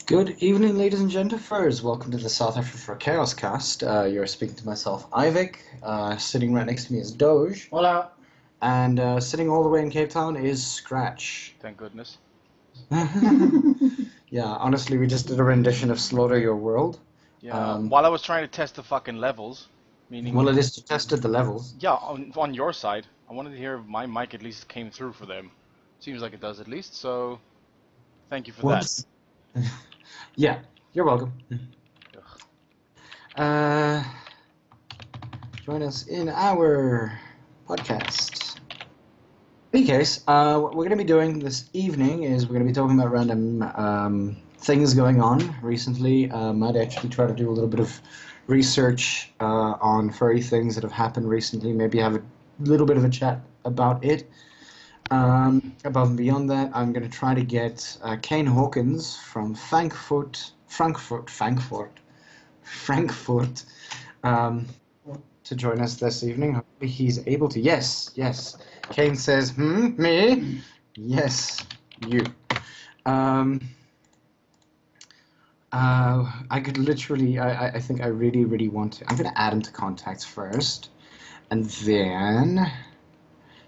Good evening, ladies and gentlemen. Welcome to the south-afrifur Pawdcast. You're speaking to myself, Ivik. Sitting right next to me is Doge. Hola. And sitting all the way in Cape Town is Scratch. Thank goodness. Yeah, honestly, we just did a rendition of Slaughter Your World. Yeah, while I was trying to test the fucking levels, meaning... Well, it is to test the levels. Yeah, on your side, I wanted to hear if my mic at least came through for them. Seems like it does at least, so thank you for Whoops. Yeah, you're welcome. Join us in our podcast. In any case, what we're going to be doing this evening is we're going to be talking about random things going on recently. Might actually try to do a little bit of research on furry things that have happened recently. Maybe have a little bit of a chat about it. Above and beyond that, I'm going to try to get Kain Hawkins from Frankfurt, to join us this evening. Hopefully he's able to. Yes. Kain says, me? Yes, you. I could literally, I think I really want to. I'm going to add him to contacts first. And then...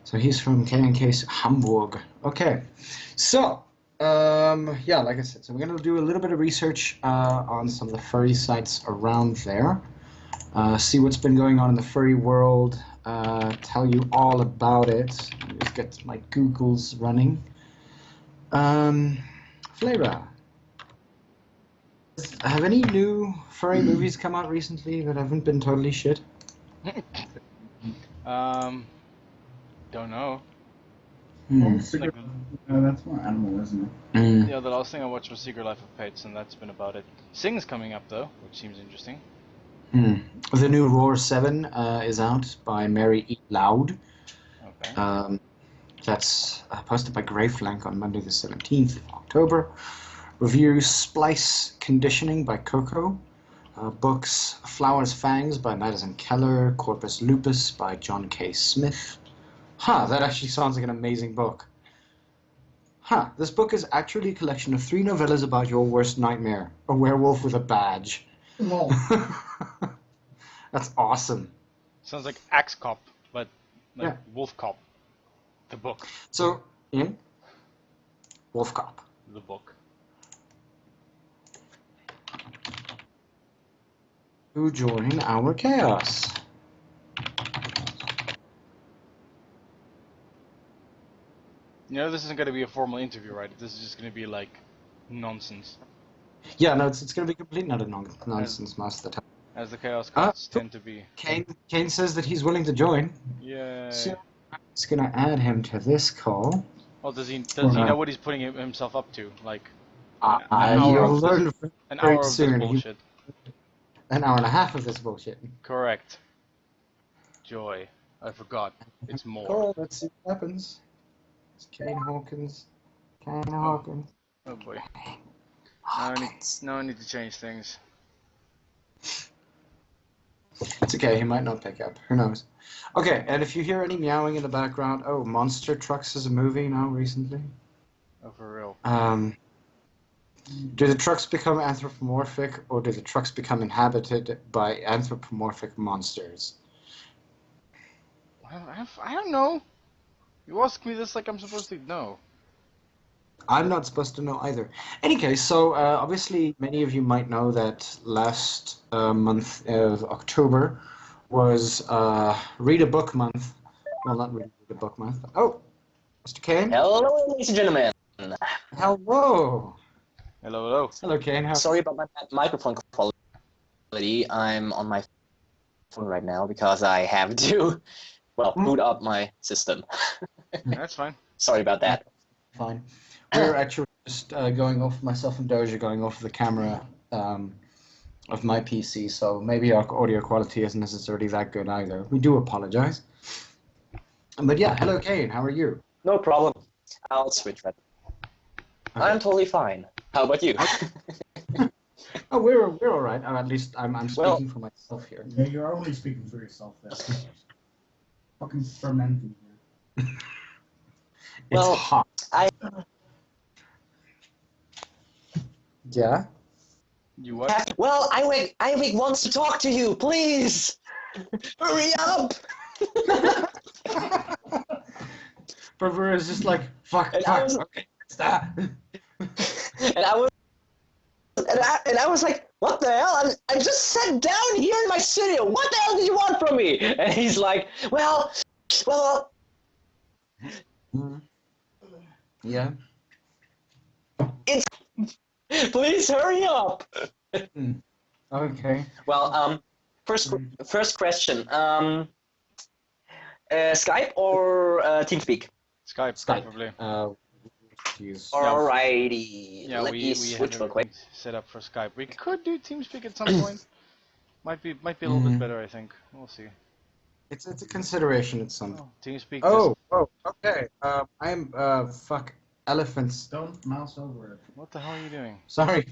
So he's from K&K's Hamburg. Okay. So, yeah, like I said, so we're going to do a little bit of research on some of the furry sites around there. See what's been going on in the furry world. Tell you all about it. Let me just get my Googles running. Flavor. Have any new furry movies come out recently that haven't been totally shit? Don't know. That's more animal, isn't it? Yeah, the last thing I watched was Secret Life of Pets, and that's been about it. Sing's coming up though, which seems interesting. The new Roar 7 is out by Mary E. Loud. Okay. That's posted by Greyflank on Monday the 17th of October. Reviews Splice Conditioning by Coco. Books Flowers Fangs by Madison Keller. Corpus Lupus by John K. Smith. That actually sounds like an amazing book. This book is actually a collection of 3 novellas about your worst nightmare. A werewolf with a badge. No. That's awesome. Sounds like Axe Cop, but like Yeah. Wolf Cop. The book. So, Wolf Cop. The book. To join our chaos. You know, this isn't going to be a formal interview, right? This is just going to be like nonsense. Yeah, no, it's going to be complete not a nonsense most of the time. As the Chaos Casts tend to be. Kane says that he's willing to join. Yay. So I'm just going to add him to this call. Well, does he know what he's putting himself up to? Like, You'll learn an very hour of this soon. bullshit. An hour and a half of this bullshit. Correct. Joy. I forgot. It's more. Cool, let's see what happens. It's Kain Hawkins. Oh boy. Now I need to change things. It's okay, he might not pick up. Who knows? Okay, and if you hear any meowing in the background, Monster Trucks is a movie now recently. Oh, for real. Do the trucks become anthropomorphic, or do the trucks become inhabited by anthropomorphic monsters? I don't know. You ask me this like I'm supposed to know. I'm not supposed to know either. Any case, so obviously many of you might know that last month of October was Read a Book Month. Well, not Read a Book Month. Oh, Mr. Kain? Hello, ladies and gentlemen. Hello. Hello. Hello, Kain. Sorry about my microphone quality. I'm on my phone right now because I have to, boot up my system. That's fine. Sorry about that. Fine. We're actually just going off, myself and Doge are going off the camera of my PC, so maybe our audio quality isn't necessarily that good either. We do apologize. But yeah, hello, Kain. How are you? No problem. I'll switch right. Okay. I'm totally fine. How about you? Oh, we're all right. At least I'm speaking for myself here. Yeah, you're only speaking for yourself there. Fucking fermenting here. It's hot. Yeah. You what? Well, Ivik wants to talk to you. Please, hurry up. Pervert is just like, fuck, And I fuck, was- okay, stop. And I was like, what the hell? I just sat down here in my studio. What the hell do you want from me? And he's like, well. Yeah. Please hurry up. Okay. Well, first question. Skype or TeamSpeak? Skype, Skype. probably. Jeez. Alrighty. Yeah, Let we me switch have real quick. everything set up for Skype. We could do TeamSpeak at some point. Might be a little bit better, I think. We'll see. It's a consideration at some. Oh, TeamSpeak. Oh, okay. I'm fuck elephants. Don't mouse over it. What the hell are you doing? Sorry.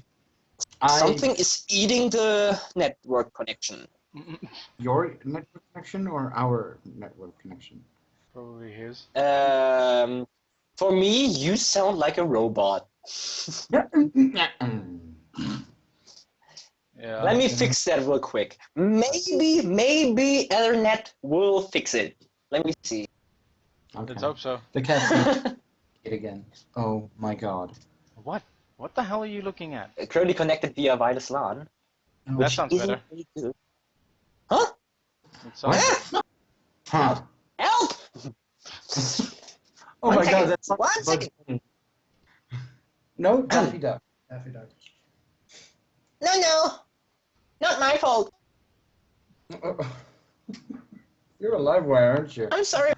Something is eating the network connection. Your network connection or our network connection? Probably his. For me, you sound like a robot. Yeah. Let me fix that real quick. Maybe Ethernet will fix it. Let me see. Okay. Let's hope so. The cat's it again. Oh my god. What? What the hell are you looking at? Currently connected via wireless LAN. That sounds Isn't better. really good. Huh? It sounds Huh. Help! Oh my One god, second. that's One second. No, Daffy Duck. Daffy Duck. No. Not my fault. You're a live wire, aren't you? I'm sorry.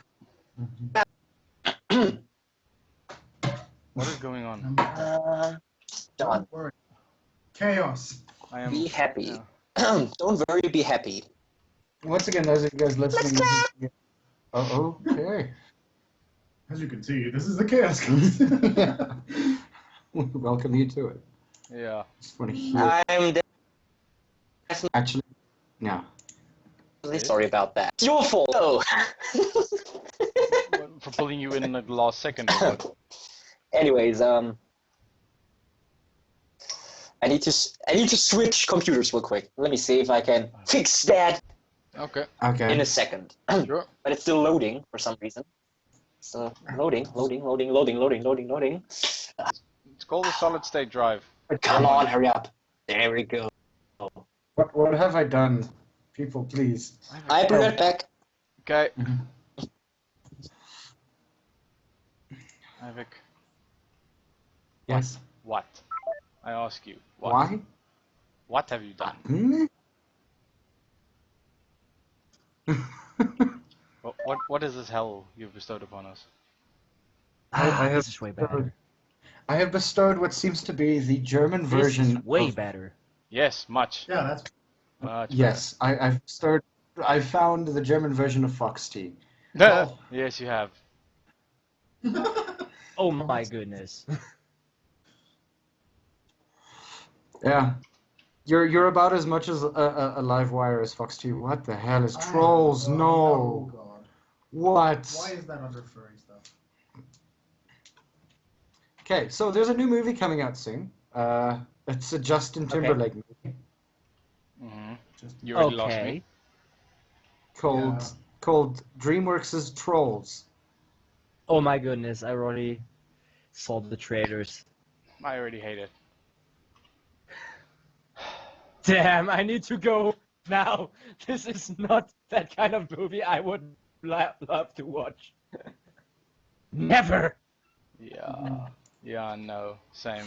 What is going on? John, Don't worry. Chaos. I am. be happy. Yeah. Don't worry, be happy. Once again, those of you guys listening. Oh, okay. As you can see, this is the Chaos Cast. We welcome you to it. Yeah. Just want to hear. I'm Actually, no. definitely sorry about that. It's your fault. Oh. For pulling you in the last second. Or what? Anyways, I need to switch computers real quick. Let me see if I can fix that Okay. Okay. in a second. Sure. But it's still loading for some reason. So loading. It's called a solid state drive. Come on, hurry up. There we go. What have I done? People, please. I'll be right back. Okay. Mhm. Ivik. Yes. What? I ask you. What? Why? What have you done? What is this hell you've bestowed upon us? I have This is way better. I have bestowed what seems to be the German This version. is way of, better. Yes, much. Yeah, that's Much Yes, I found the German version of Fox T. better. Yes, you have. Oh my goodness. Yeah. You're about as much as a live wire as Fox T. What the hell is trolls? Oh, No. God. What? Why is that under furry stuff? Okay, so there's a new movie coming out soon. It's a Justin Timberlake movie Mm-hmm. Just You already lost Okay. me. called DreamWorks' Trolls. Oh my goodness, I already saw the trailers. I already hate it. Damn, I need to go now. This is not that kind of movie I would love to watch. Never. Yeah. Yeah, no. Same.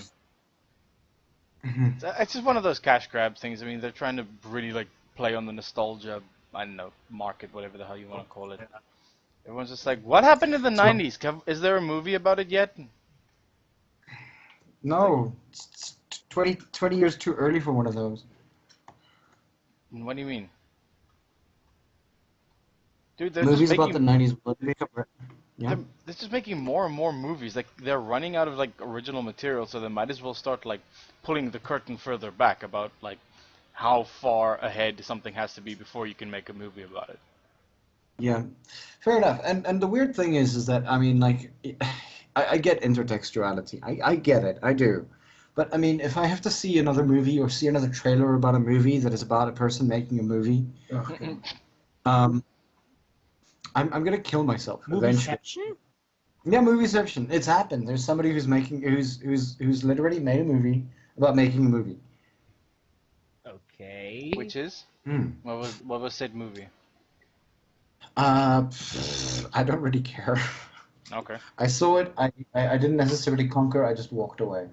It's just one of those cash grab things. I mean, they're trying to really, like, play on the nostalgia, I don't know, market, whatever the hell you want to call it. Everyone's just like, what happened in the 90s? Is there a movie about it yet? No, it's 20 years too early for one of those. What do you mean? Dude, they're Movies just about the making, 90s. will become Yeah. they're just making more and more movies. Like, they're running out of, like, original material, so they might as well start, like, pulling the curtain further back about, like, how far ahead something has to be before you can make a movie about it. Yeah, fair enough. And the weird thing is that I mean, like, I get intertextuality. I get it. I do. But I mean, if I have to see another movie or see another trailer about a movie that is about a person making a movie, Okay. I'm gonna kill myself eventually. Movieception? Yeah, movieception. It's happened. There's somebody who's literally made a movie about making a movie. Okay. Which is? Hmm. What was said movie? I don't really care. Okay. I saw it. I didn't necessarily conquer. I just walked away.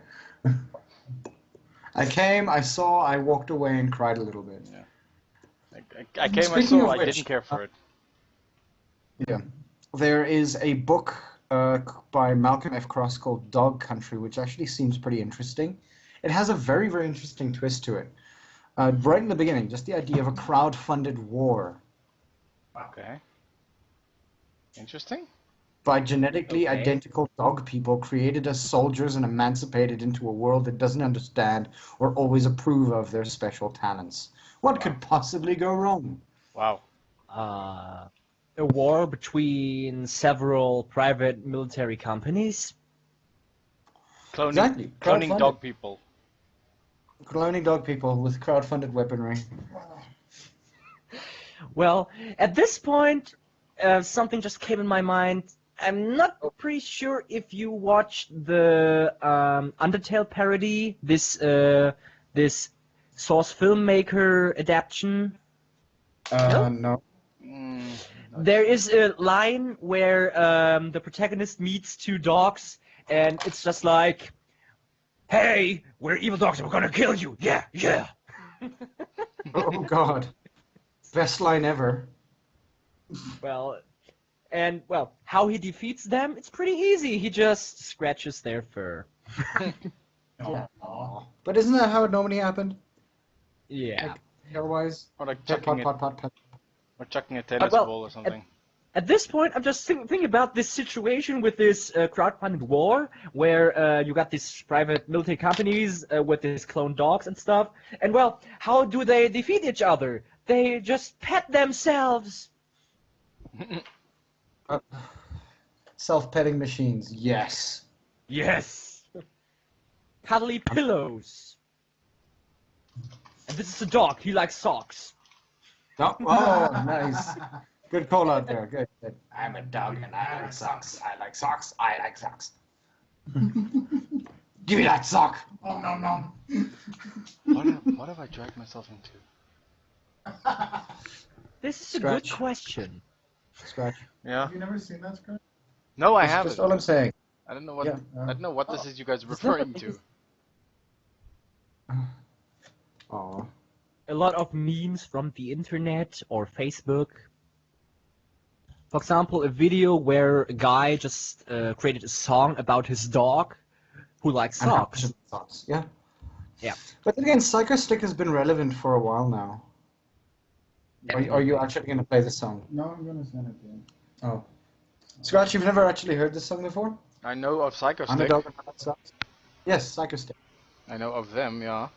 I came. I saw. I walked away and cried a little bit. I came. I Speaking saw. of I which, didn't care for it. Yeah. There is a book by Malcolm F. Cross called Dog Country, which actually seems pretty interesting. It has a very, very interesting twist to it. Right in the beginning, just the idea of a crowd-funded war Okay. Interesting. by genetically Okay. identical dog people created as soldiers and emancipated into a world that doesn't understand or always approve of their special talents. What could possibly go wrong? Wow. A war between several private military companies. Cloning. Exactly. Cloning Crowdfunded. dog people. Cloning dog people with crowd-funded weaponry. Well, at this point, something just came in my mind. I'm not pretty sure if you watched the Undertale parody, this Source filmmaker adaptation. No. Mm, There is a line where the protagonist meets two dogs, and it's just like, "Hey, we're evil dogs, and we're gonna kill you! Yeah, yeah!" Oh, God. Best line ever. Well, how he defeats them, it's pretty easy. He just scratches their fur. Aw. But isn't that how it normally happened? Yeah. Otherwise, or like pot, chucking pot, it, pot, pot, pot. or chucking a tennis well, ball or something. At this point, I'm just thinking about this situation with this crowdfunded war, where you got these private military companies with these clone dogs and stuff. And well, how do they defeat each other? They just pet themselves. Self-petting machines, yes. Yes. Cuddly pillows. And this is a dog. He likes socks. Oh, oh, nice. Good call out there. Good, good. I'm a dog and I like socks. I like socks. I like socks. Give me that sock. Oh, no, no. What have I dragged myself into? This is a Scratch. good question. Scratch. Yeah. Have you never seen that script? No, I That's haven't. just all I'm saying. I don't know what. Yeah. I don't know what this is you guys are It's not referring that to. Aw. A lot of memes from the internet or Facebook. For example, a video where a guy just created a song about his dog who likes And socks. socks. Yeah. Yeah. But then again, Psycho Stick has been relevant for a while now. Are you actually going to play the song? No, I'm gonna send it to you. Oh. Scratch, you've never actually heard this song before? I know of Psycho I'm a Stick. dog and I like socks. Yes, Psycho Stick. I know of them. Yeah.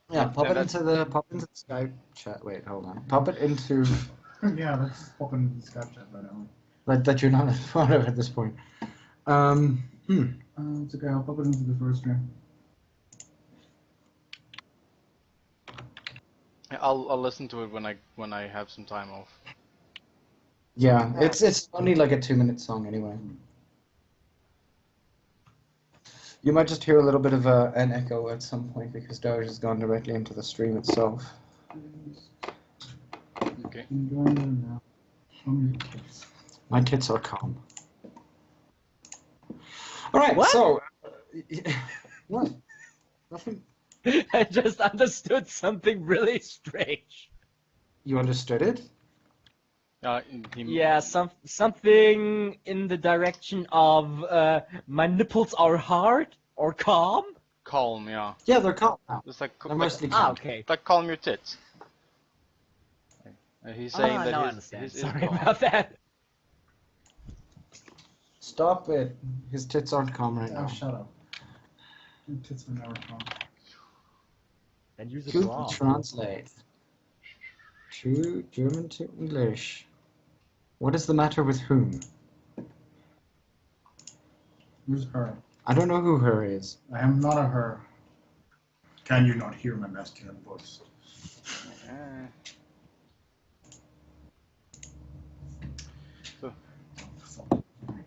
Yeah, pop Then it into the Skype chat. Wait, hold on. Pop it into Yeah, let's open the Skype chat right now. that you're not part of at this point. It's okay, I'll pop it into the first stream. I'll listen to it when I have some time off. Yeah, it's only like a 2-minute song anyway. You might just hear a little bit of an echo at some point because Doge has gone directly into the stream itself. Okay. Enjoying it now. Show me your kids. My tits are calm. All right, What? so what? Nothing. I just understood something really strange. You understood it? Yeah, something in the direction of my nipples are hard or calm. Calm, yeah. Yeah, they're calm now. Just like They're mostly Ah, calm. okay. like calm your tits. He's saying that now I his understand. is Sorry calm. about that. Stop it. His tits aren't calm right Oh, now. shut up. Your tits were never calm. And use a Google bra. Translate. German to English. What is the matter with whom? Who's her? I don't know who her is. I am not a her. Can you not hear my masculine voice? Uh,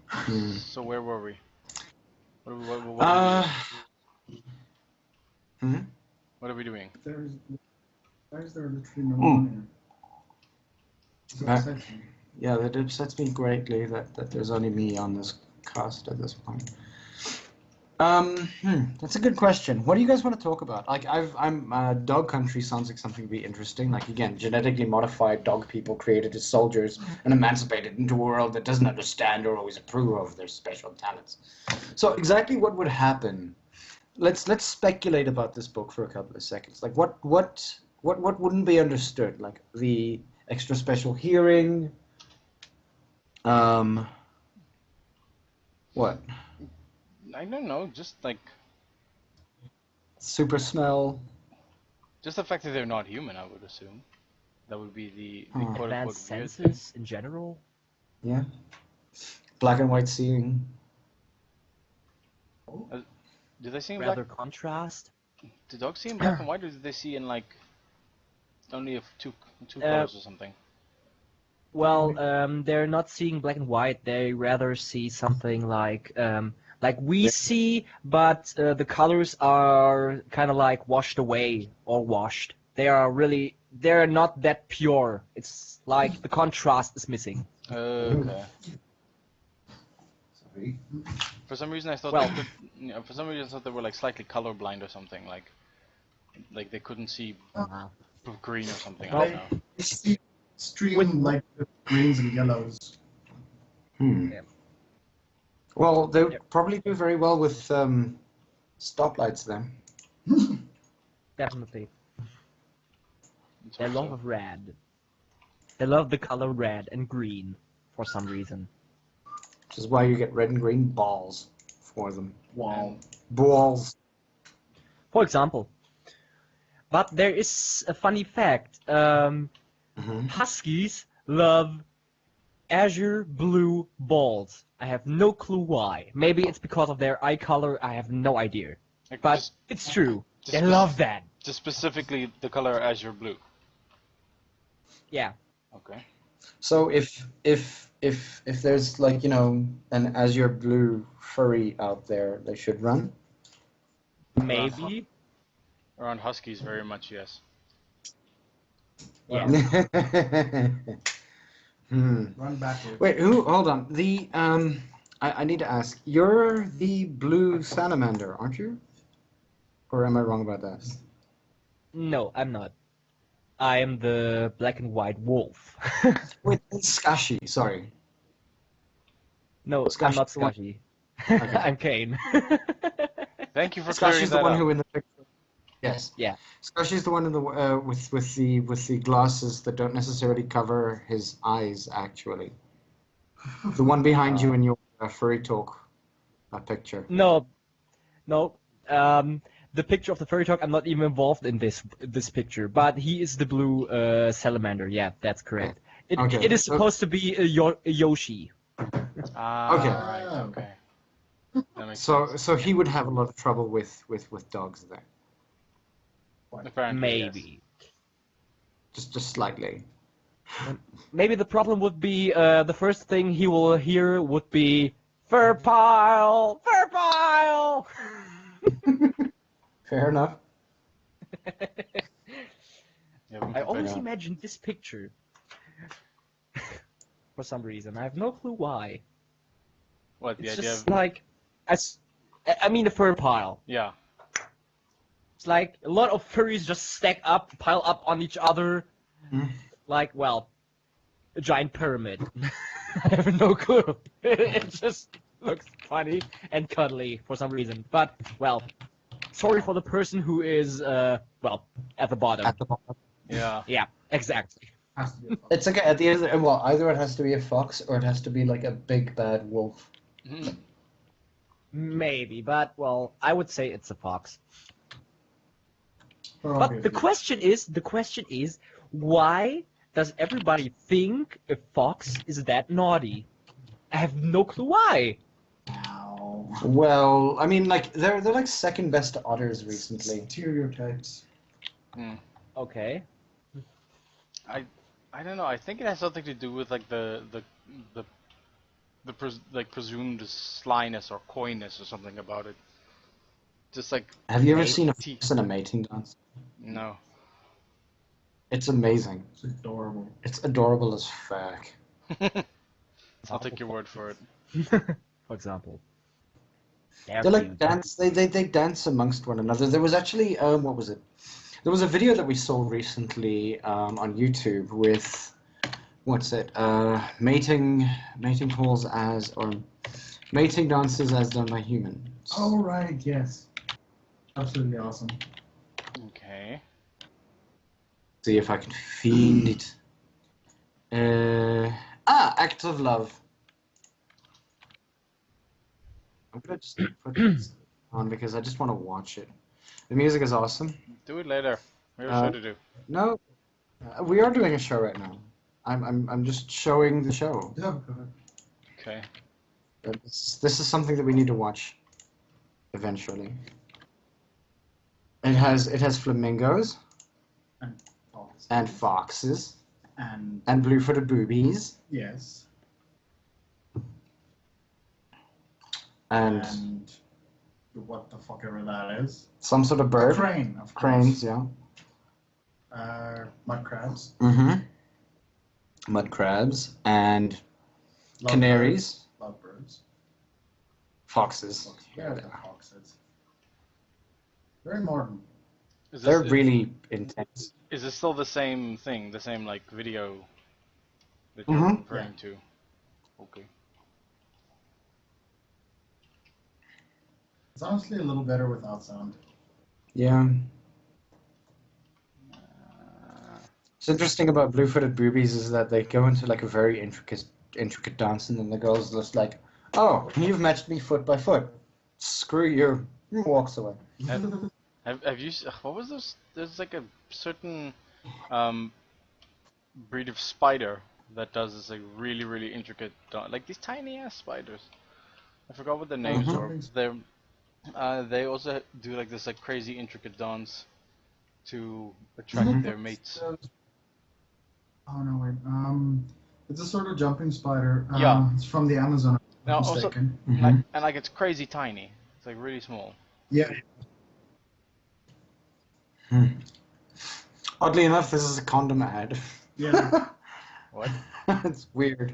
Hmm. so where were we? What are Hmm? what are we doing? Why is there literally no Hmm. one here? So upsets me. Yeah, that upsets me greatly that there's only me on this cast at this point. That's a good question. What do you guys want to talk about? Like, dog country sounds like something to be interesting. Like, again, genetically modified dog people created as soldiers and emancipated into a world that doesn't understand or always approve of their special talents. So, exactly what would happen? Let's speculate about this book for a couple of seconds. Like, what wouldn't be understood? Like the extra special hearing. What? I don't know. Just like Super smell. just the fact that they're not human, I would assume. That would be the quote unquote Advanced weird thing. senses in general. Yeah. Black and white seeing. Do they see in Rather black? contrast. Do dogs see in black and white, or do they see in like only if two colors or something? Well, they're not seeing black and white. They rather see something like we see, but the colors are kind of like washed away or washed. They're not that pure. It's like the contrast is missing. Okay. Sorry. For some reason, I thought Well- they could. For some reason, I thought they were like slightly colorblind or something. Like they couldn't see green or something. I don't know. I see stream like the greens and yellows. Yeah. Well, they would Yep. probably do very well with stoplights then. Definitely. It's They also- love red. They love the color red and green for some reason. Which is why you get red and green balls for them. Wow. Balls. For example. But there is a funny fact. Mhm. Huskies love azure blue balls. I have no clue why. Maybe it's because of their eye color. I have no idea. Like, But just, it's true. just They spec- love that. just specifically the color azure blue. Yeah. Okay. So if there's like, you know, an azure blue furry out there, they should run. Maybe. Around huskies, very much yes. Yeah. Run backwards. Wait, hold on. I need to ask. You're the blue salamander, aren't you? Or am I wrong about that? No, I'm not. I am the black and white wolf. Wait, Skashi, sorry. No, I'm Skashi not the one- Skashi. Okay. I'm Kane. Thank you for clearing Skashi's the that one up. who in the picture. Yes. Yeah. Skashi's the one in the with the glasses that don't necessarily cover his eyes, actually. The one behind you in your furry talk picture. No. The picture of the furry talk, I'm not even involved in this picture, but he is the blue salamander. Yeah, that's correct. Okay. It is supposed to be a Yoshi. Ah, Okay. right, okay. That makes So sense. so he would have a lot of trouble with dogs then. Apparently, Maybe. Just slightly. Maybe the problem would be the first thing he will hear would be fur pile, fur pile. Fair enough. Yes. Yeah, we I can always figure- imagine this picture. For some reason, I have no clue why. What the It's idea just of? like, I mean, a fur pile. Yeah. It's like a lot of furries just stack up, pile up on each other, Hmm. like, well, a giant pyramid. I have no clue. It just looks funny and cuddly for some reason. But, well, sorry for the person who is, well, at the bottom. At the bottom. Yeah. Yeah, exactly. Has to be a fox. It's okay. At the end, well, either it has to be a fox or it has to be like a big bad wolf. Mhm. Maybe, but, well, I would say it's a fox. For But obvious the reasons. question is, why does everybody think a fox is that naughty? I have no clue why. Ow. Well, I mean, like they're like second best to otters recently. Stereotypes. Okay. I don't know. I think it has something to do with like like presumed slyness or coyness or something about it. Just like Have you ever Mate seen a teeth. fox in a mating dance? No. It's amazing. It's adorable. It's adorable as fuck. I'll take your word for it. For example. They like dance. They dance amongst one another. There was actually what was it? There was a video that we saw recently on YouTube with what's it? Mating calls as or mating dances as done by humans. Oh right, yes. Absolutely awesome. Okay. See if I can find it. Act of Love. I'm gonna just put this on because I just want to watch it. The music is awesome. Do it later. We have a show to do. No, we are doing a show right now. I'm just showing the show. Yeah, go ahead. Okay. This is something that we need to watch eventually. It has flamingos Fox. and foxes And blue-footed boobies yes. and What the fuck ever that is. some sort of bird. Crane, of course. Cranes, yeah. Mud crabs. Mm-hmm. Mud crabs and canaries, Lovebirds. foxes. Yeah, the foxes. Very modern. Is They're this, really intense. is this still the same thing? The same like video that you're Mhm. referring to? Okay. It's honestly a little better without sound. Yeah. What's interesting about blue-footed boobies is that they go into like a very intricate dance, and then the girl's just like, "Oh, you've matched me foot by foot. Screw you." And walks away. Have you? What was this? There's like a certain breed of spider that does this like really intricate like these tiny ass spiders. I forgot what the names Mhm. were. They also do like this like crazy intricate dance to attract Mhm. their mates. Oh no, wait. It's a sort of jumping spider. Yeah. It's from the Amazon. If I'm Now not also, mistaken. Mhm. and like it's crazy tiny. It's like really small. Yeah. Oddly enough, this is a condom ad. Yeah. What? It's weird.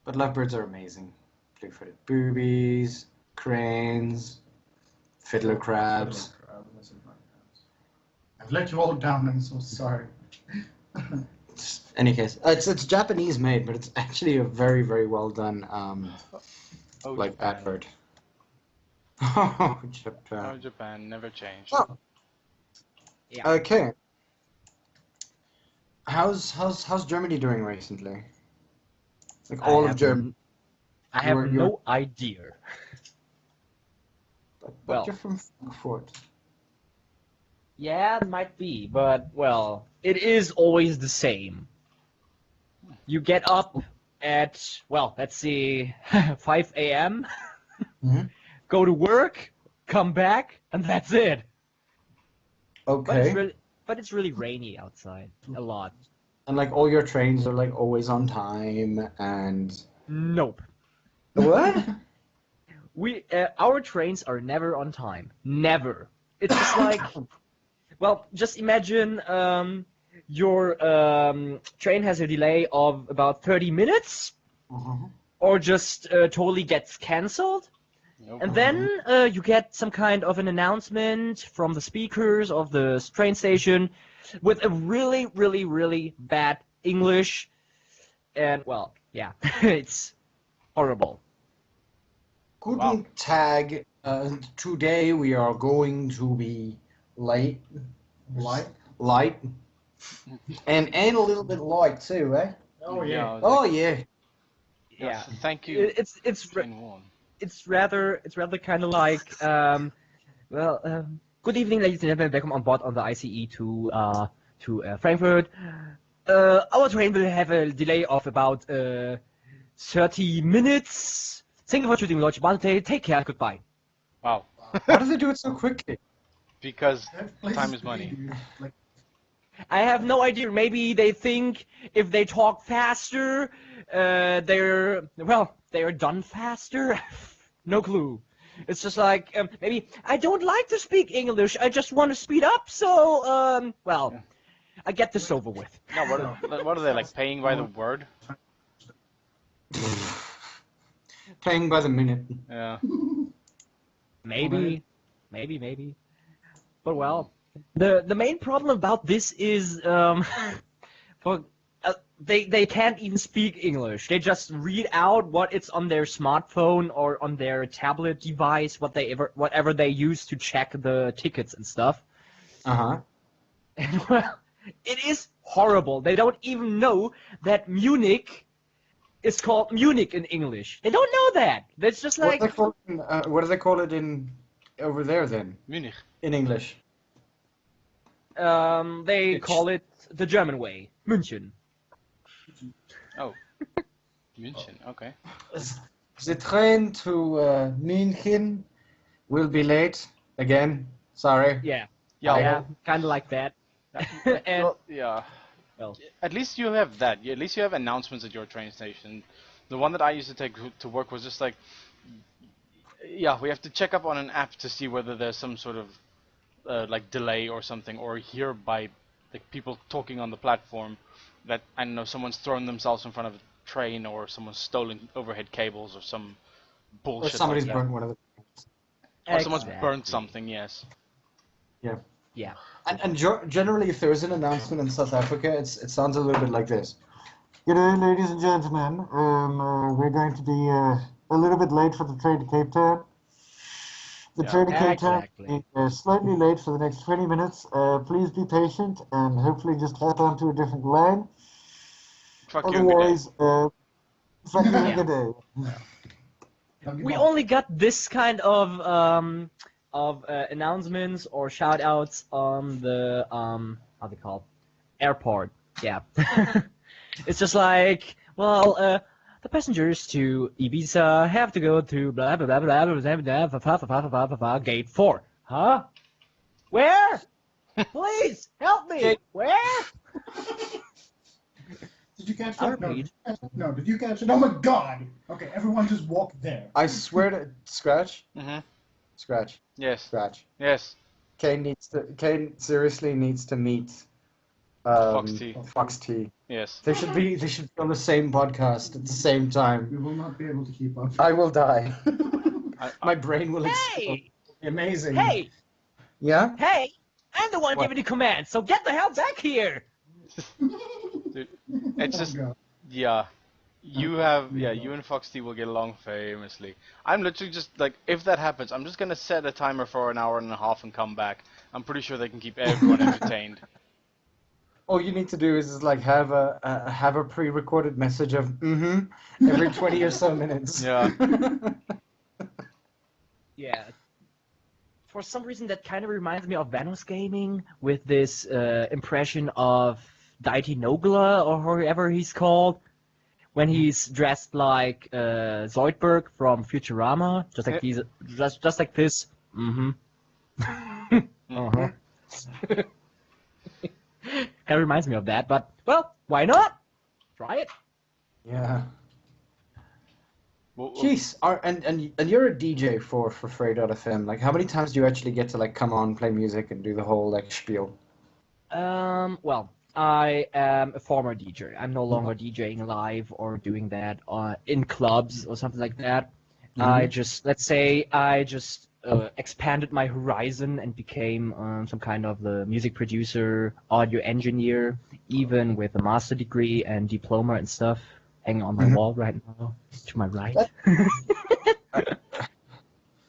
But lovebirds are amazing. Blue-footed boobies, cranes, fiddler crabs. I've let you all down. I'm so sorry. Any case, it's Japanese made, but it's actually a very well done Oh, like Japan. advert. Oh, Oh, Japan. Japan never changed. Oh. Yeah. Okay. How's Germany doing recently? Like I all of have Germany. I have You're- no idea. But well. you're from Frankfurt. Yeah, it might be, but well, it is always the same. You get up at, well, let's see, 5 a.m., Mhm. go to work, come back, and that's it. Okay. But it's really rainy outside, a lot. And like all your trains are like always on time and Nope. what? Our trains are never on time. Never. It's just like, well, just imagine your train has a delay of about 30 minutes, Uh-huh. or just totally gets cancelled, Nope. and then you get some kind of an announcement from the speakers of the train station with a really bad English, and well, yeah, it's horrible. Guten Wow. Tag. Today we are going to be late. Light. And a little bit light too, eh? Oh Yeah, yeah. I was Oh like, yeah. Yeah. yes, thank you. It's Train one. it's rather kind of like good evening, ladies and gentlemen, welcome on board on the ICE to Frankfurt. Our train will have a delay of about 30 minutes. Thank you for choosing Deutsche Bahn today. Take care. Goodbye. Wow. Why do they do it so quickly? Because That place time is to be, money. dude. Like, I have no idea. Maybe they think if they talk faster, they're done faster. No clue. It's just like maybe I don't like to speak English. I just want to speed up. So I get this over with. No, what are they like paying by the word? Paying by the minute. Yeah. Maybe. But well, the main problem about this is they can't even speak English. They just read out what it's on their smartphone or on their tablet device, whatever they use to check the tickets and stuff. Uh-huh. And well, it is horrible. They don't even know that Munich is called Munich in English. They don't know that. It's just like What do they call it in over there then? Munich. In English. they call it the German way, München. Oh. München, okay. The train to München will be late again. Sorry. Yeah, Yeah. kind of like that. And Well, yeah. well, At least you have that. At least you have announcements at your train station. The one that I used to take to work was just like, yeah, we have to check up on an app to see whether there's some sort of like delay or something, or hear by like people talking on the platform that, I don't know, someone's thrown themselves in front of a train, or someone's stolen overhead cables, or some Or bullshit somebody's like that. burnt one of the. Or someone's Exactly. burnt something, yes. Yeah. Yeah. And generally, if there is an announcement in South Africa, it sounds a little bit like this. Good day, ladies and gentlemen. We're going to be a little bit late for the train to Cape Town. The Yeah. train to Cape Town Exactly. is slightly late for the next 20 minutes. Please be patient and hopefully just hop onto a differ't line. Fuck you and good day. Otherwise, fuck you and Yeah. good day. don't get We off. only got this kind of announcements or shout outs on the how they call it? Airport. Yeah. It's just like, well, the passengers to Ibiza have to go to blah blah blah blah blah blah gate 4. Huh? Where? Please help me. Where? Did you catch I'll that? No, repeat. no, did you catch it? Oh my god! Okay, everyone just walk there. I swear to Scratch, Mm-hmm. Scratch, Yes. Scratch. Yes. Kane seriously needs to meet Fox T. Fox T. Yes. They should be on the same podcast at the same time. We will not be able to keep up. I will die. I- My brain will explode. Hey! Amazing. Hey! Yeah? Hey! I'm the one What? giving the command, so get the hell back here! Dude, it's Oh just, god. yeah. You and Fox T will get along famously. I'm literally just like, if that happens, I'm just gonna set a timer for an hour and a half and come back. I'm pretty sure they can keep everyone entertained. All you need to do is like have a pre-recorded message of every 20 or so minutes. Yeah. Yeah. For some reason, that kind of reminds me of Vanos Gaming with this impression of Deity Nogla or whoever he's called, when he's dressed like Zoidberg from Futurama, just like these, just like this. Uh-huh. Kind of reminds me of that, but well, why not? Try it. Yeah. Well, Jeez. And you're a DJ for Frey.fm. Like, how many times do you actually get to like come on, play music, and do the whole like spiel? Well, I am a former DJ. I'm no longer DJing live or doing that in clubs or something like that. I just, let's say, expanded my horizon and became some kind of the music producer, audio engineer, even with a master degree and diploma and stuff hanging on my wall right now, to my right.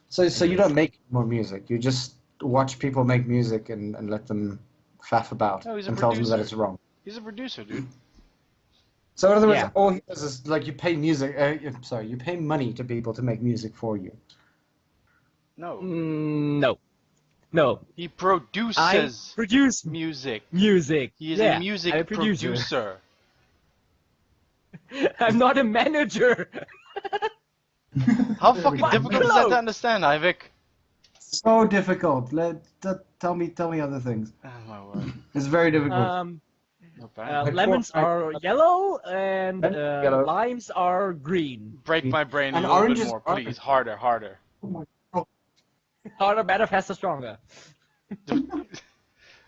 So you don't make more music. You just watch people make music and let them faff about No, he's a and tell them that producer. it's wrong. He's a producer, dude. So in other words, Yeah. all he does is like you pay music. You pay money to people to make music for you. No. No. No. He I produces produce music. music. He is Yeah, a music I'm a producer. producer. I'm not a manager. How fucking My difficult is that to pillow! understand, Ivik? So difficult. Tell me other things. Oh my word. It's very difficult. Not bad. Lemons are yellow and Lemons are yellow. limes are green. Break my brain a And little bit oranges more, are- please. Harder, harder. Oh my God. Harder, better, faster, stronger.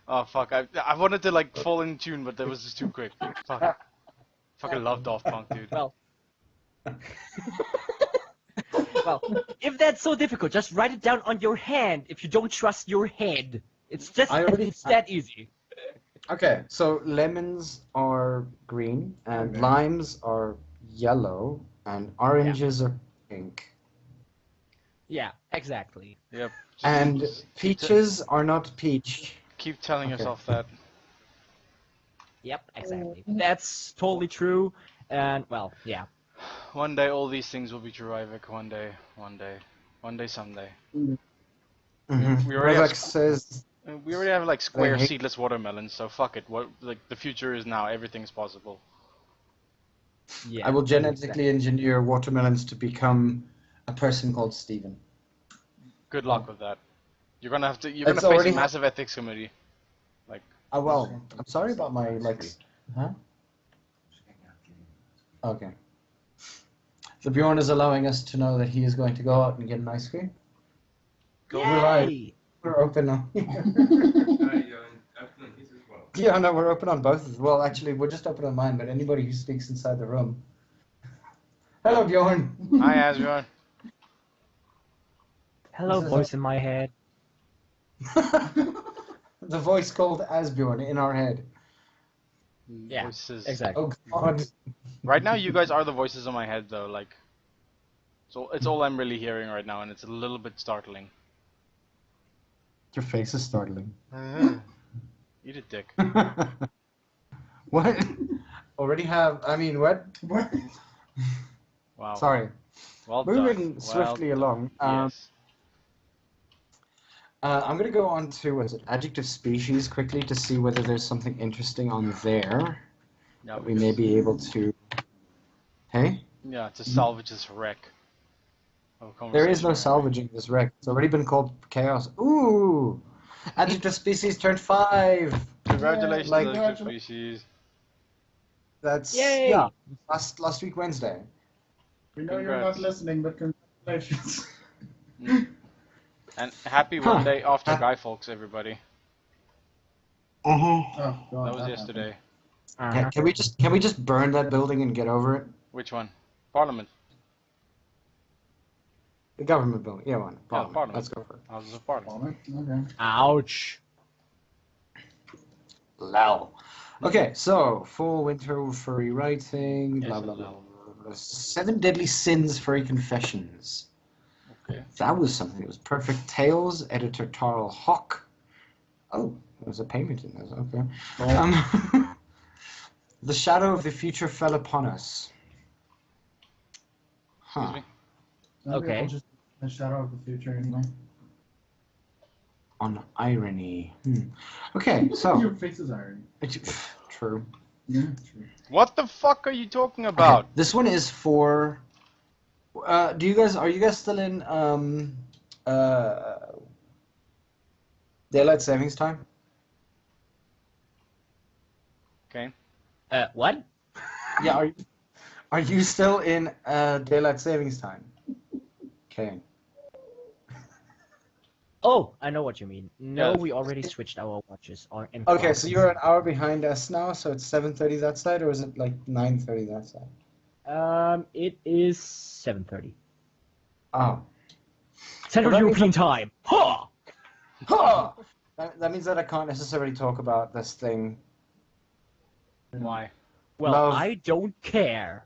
Oh fuck! I wanted to like fall in tune, but that was just too quick. Fuck. Fucking love Daft Punk, dude. Well. Well, if that's so difficult, just write it down on your hand if you don't trust your head. It's just it's that easy. Okay, so lemons are green, and limes are yellow, and oranges are pink. Yeah, exactly. Yep. And peaches are not peach. Keep telling Okay. yourself that. Yep, exactly. That's totally true. And well, yeah. One day all these things will be true, Ivik. One day, someday. Mm-hmm. We already have Revex says, We already have like square hate- seedless watermelons, so fuck it. What like the future is now. Everything's possible. Yeah. I will genetically engineer watermelons to become a person called Steven. Good luck with that. You're gonna It's face already a massive ethics committee. Like, Oh, well, I'm sorry about my, Huh? Okay. So Bjorn is allowing us to know that he is going to go out and get an ice cream. Yay! We're open now. Yeah, no, we're open on both. Well, actually, we're just open on mine, but anybody who speaks inside the room. Hello, Bjorn. hi, Asbjorn. Hello, voice in my head. The voice called Asbjorn in our head. Yeah, Voices. exactly. Oh, God. Right now, you guys are the voices in my head, though. Like, so it's all I'm really hearing right now, and it's a little bit startling. Your face is startling. Eat a dick. What? Already have, what? What? Wow. Sorry. Well Moving done. swiftly Well along. done. Yes. I'm going to go on to, adjective species quickly to see whether there's something interesting on there Yeah, that we may be able to... Hey? Yeah, to salvage this wreck. There is no salvaging this wreck. It's already been called chaos. Ooh! Adjective species turned 5! Congratulations, Like- adjective species. That's... Yay! Yeah. Last week, Wednesday. We know you're not Congrats. listening, but congratulations. And happy one day after Guy Fawkes, everybody. Uh-huh. Oh, God, That was yesterday. Can we just burn that building and get over it? Which one? Parliament. The government building. Yeah, one. Parliament. Parliament. Let's go for it. Houses of Parliament. Okay. Ouch. Lol. Okay, so full winter furry writing, Yes, blah blah blah. lol. 7 deadly sins furry confessions. Okay. That was something. It was perfect tales. Editor Tarl Hawk. Oh, there's a payment in this. Okay. The shadow of the future fell upon us. Excuse Huh. me. Okay. Just a shadow of the future, anyway. On irony. Okay, so Your face is irony. true. Yeah, true. What the fuck are you talking about? Okay, this one is for. Are you guys still in daylight savings time? Okay. What? Yeah. Are you still in daylight savings time? Okay. Oh, I know what you mean. No, Yeah. we already switched our watches. Okay, so you're an hour behind us now, so it's 7:30 that side, or is it like 9:30 that side? It is 7:30. Oh. Central Well, that means European time. Ha! Huh! That means that I can't necessarily talk about this thing. Why? Well, Love. I don't care.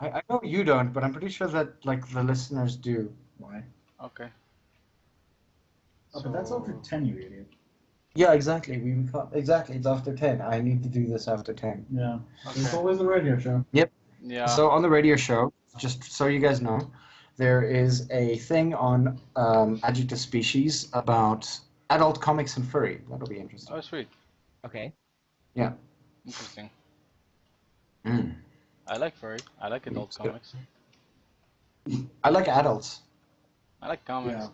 I know you don't, but I'm pretty sure that the listeners do. Why? Okay. Oh, but that's over 10, you idiot. Yeah, exactly. Exactly. It's after 10. I need to do this after 10. Yeah. There's Okay. always a radio show. Yeah. So on the radio show, just so you guys know, there is a thing on adjective species about adult comics and furry. That'll be interesting. Oh, sweet. Okay. Interesting. Mm. I like furry. I like adult It's good. comics. I like adults. I like comics.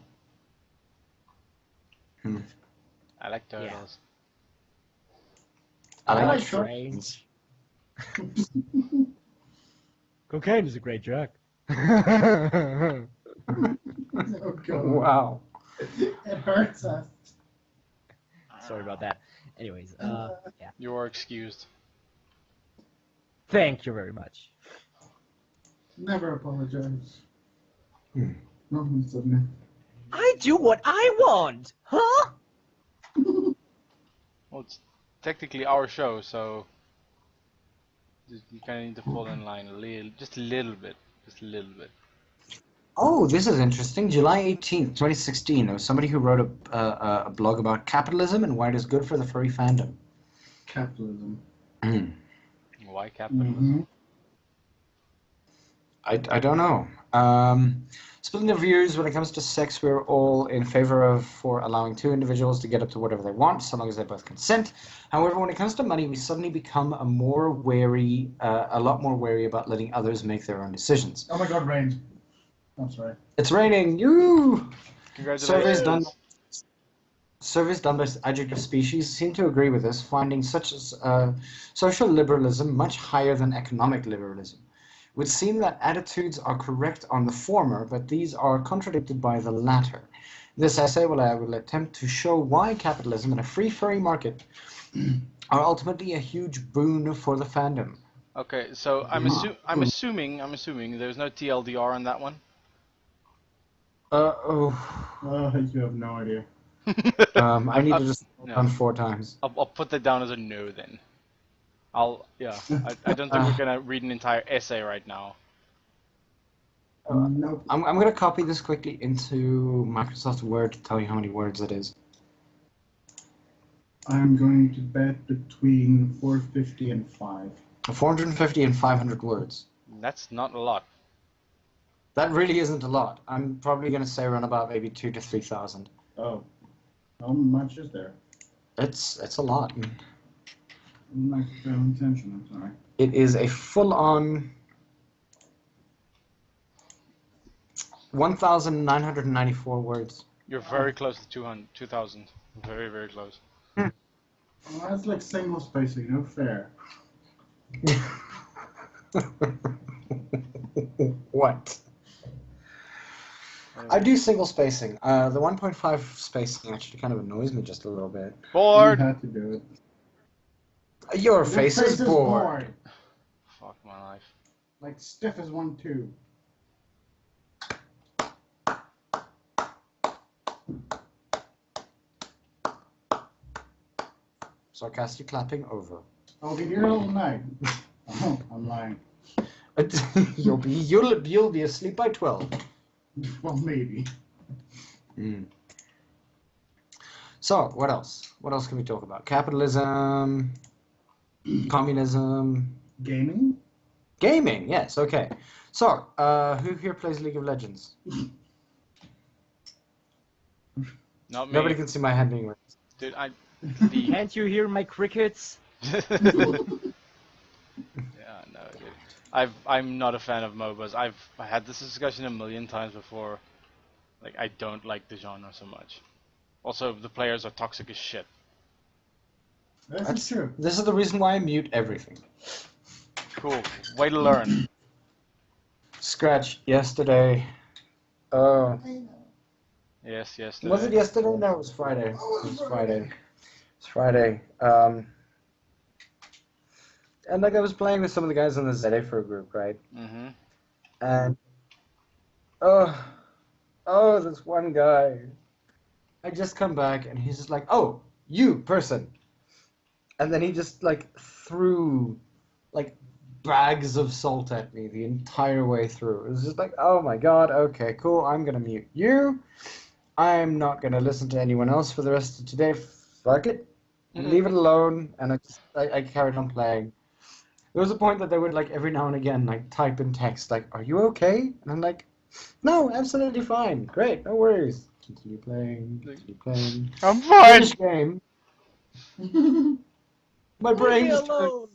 Yeah. I like turtles. I like trains. Cocaine is a great drug. Oh, God. Wow. It hurts us. Sorry about that. Anyways, yeah. You are excused. Thank you very much. Never apologize. Hmm. No one submit. I do what I want, huh? Well, it's technically our show, so you kind of need to fall in line just a little bit. Just a little bit. Oh, this is interesting. July 18th, 2016. There was somebody who wrote a blog about capitalism and why it is good for the furry fandom. Capitalism. Mm. Why capitalism? I don't know. Splitting the views when it comes to sex, we're all in favor for allowing two individuals to get up to whatever they want, so long as they both consent. However, when it comes to money, we suddenly become a lot more wary about letting others make their own decisions. Oh my God, rain. I'm sorry. It's raining. You. Congratulations. Surveys done by adjective species seem to agree with this, finding such as social liberalism much higher than economic liberalism. It would seem that attitudes are correct on the former, but these are contradicted by the latter. In this essay, I will attempt to show why capitalism and a free furry market are ultimately a huge boon for the fandom. Okay, so I'm assuming there's no TLDR on that one. Oh. You have no idea. I need to just No. run 4 times. I'll put that down as a no then. I don't think we're gonna read an entire essay right now. Nope. I'm going to copy this quickly into Microsoft Word to tell you how many words it is. I'm going to bet between 450 and 5. 450 and 500 words. That's not a lot. That really isn't a lot. I'm probably going to say around about maybe 2,000 to 3,000. Oh. How much is there? It's a lot. I'm not paying attention, I'm sorry. It is a full-on 1,994 words. You're very close to 2,000. Very, very close. Well, that's like single spacing, no fair. What? I do single spacing. The 1.5 spacing actually kind of annoys me just a little bit. Bored! You had to do it. Your face is bored. Fuck my life. Like stiff as 1, 2. Sarcastic clapping over. I'll be here all night. Oh, I'm lying. You'll be asleep by 12. Well, maybe. Mm. So, what else? What else can we talk about? Capitalism, communism, Gaming? gaming. Yes, okay. So, who here plays League of Legends? Not me. Nobody can see my hand being raised. Dude, Can't you hear my crickets? Yeah, no, dude. I'm not a fan of MOBAs. I had this discussion a million times before. Like, I don't like the genre so much. Also, the players are toxic as shit. That's true. This is the reason why I mute everything. Cool. Way to learn. Scratch yesterday. Oh. Yes. Was it yesterday? No, it was Friday. It was Friday. And like I was playing with some of the guys in the ZA4 group, right? Mm-hmm. And this one guy. I just come back and he's just like, "Oh, you person," and then he just like threw like bags of salt at me the entire way through. It was just like, "Oh my god, okay, cool. I'm gonna mute you. I'm not gonna listen to anyone else for the rest of today. Fuck it, leave it alone." And I carried on playing. There was a point that they would like every now and again like type in text like, "Are you okay?" And I'm like, "No, absolutely fine. Great, no worries." Continue playing. I'm fine. Finish game. My brain just turned.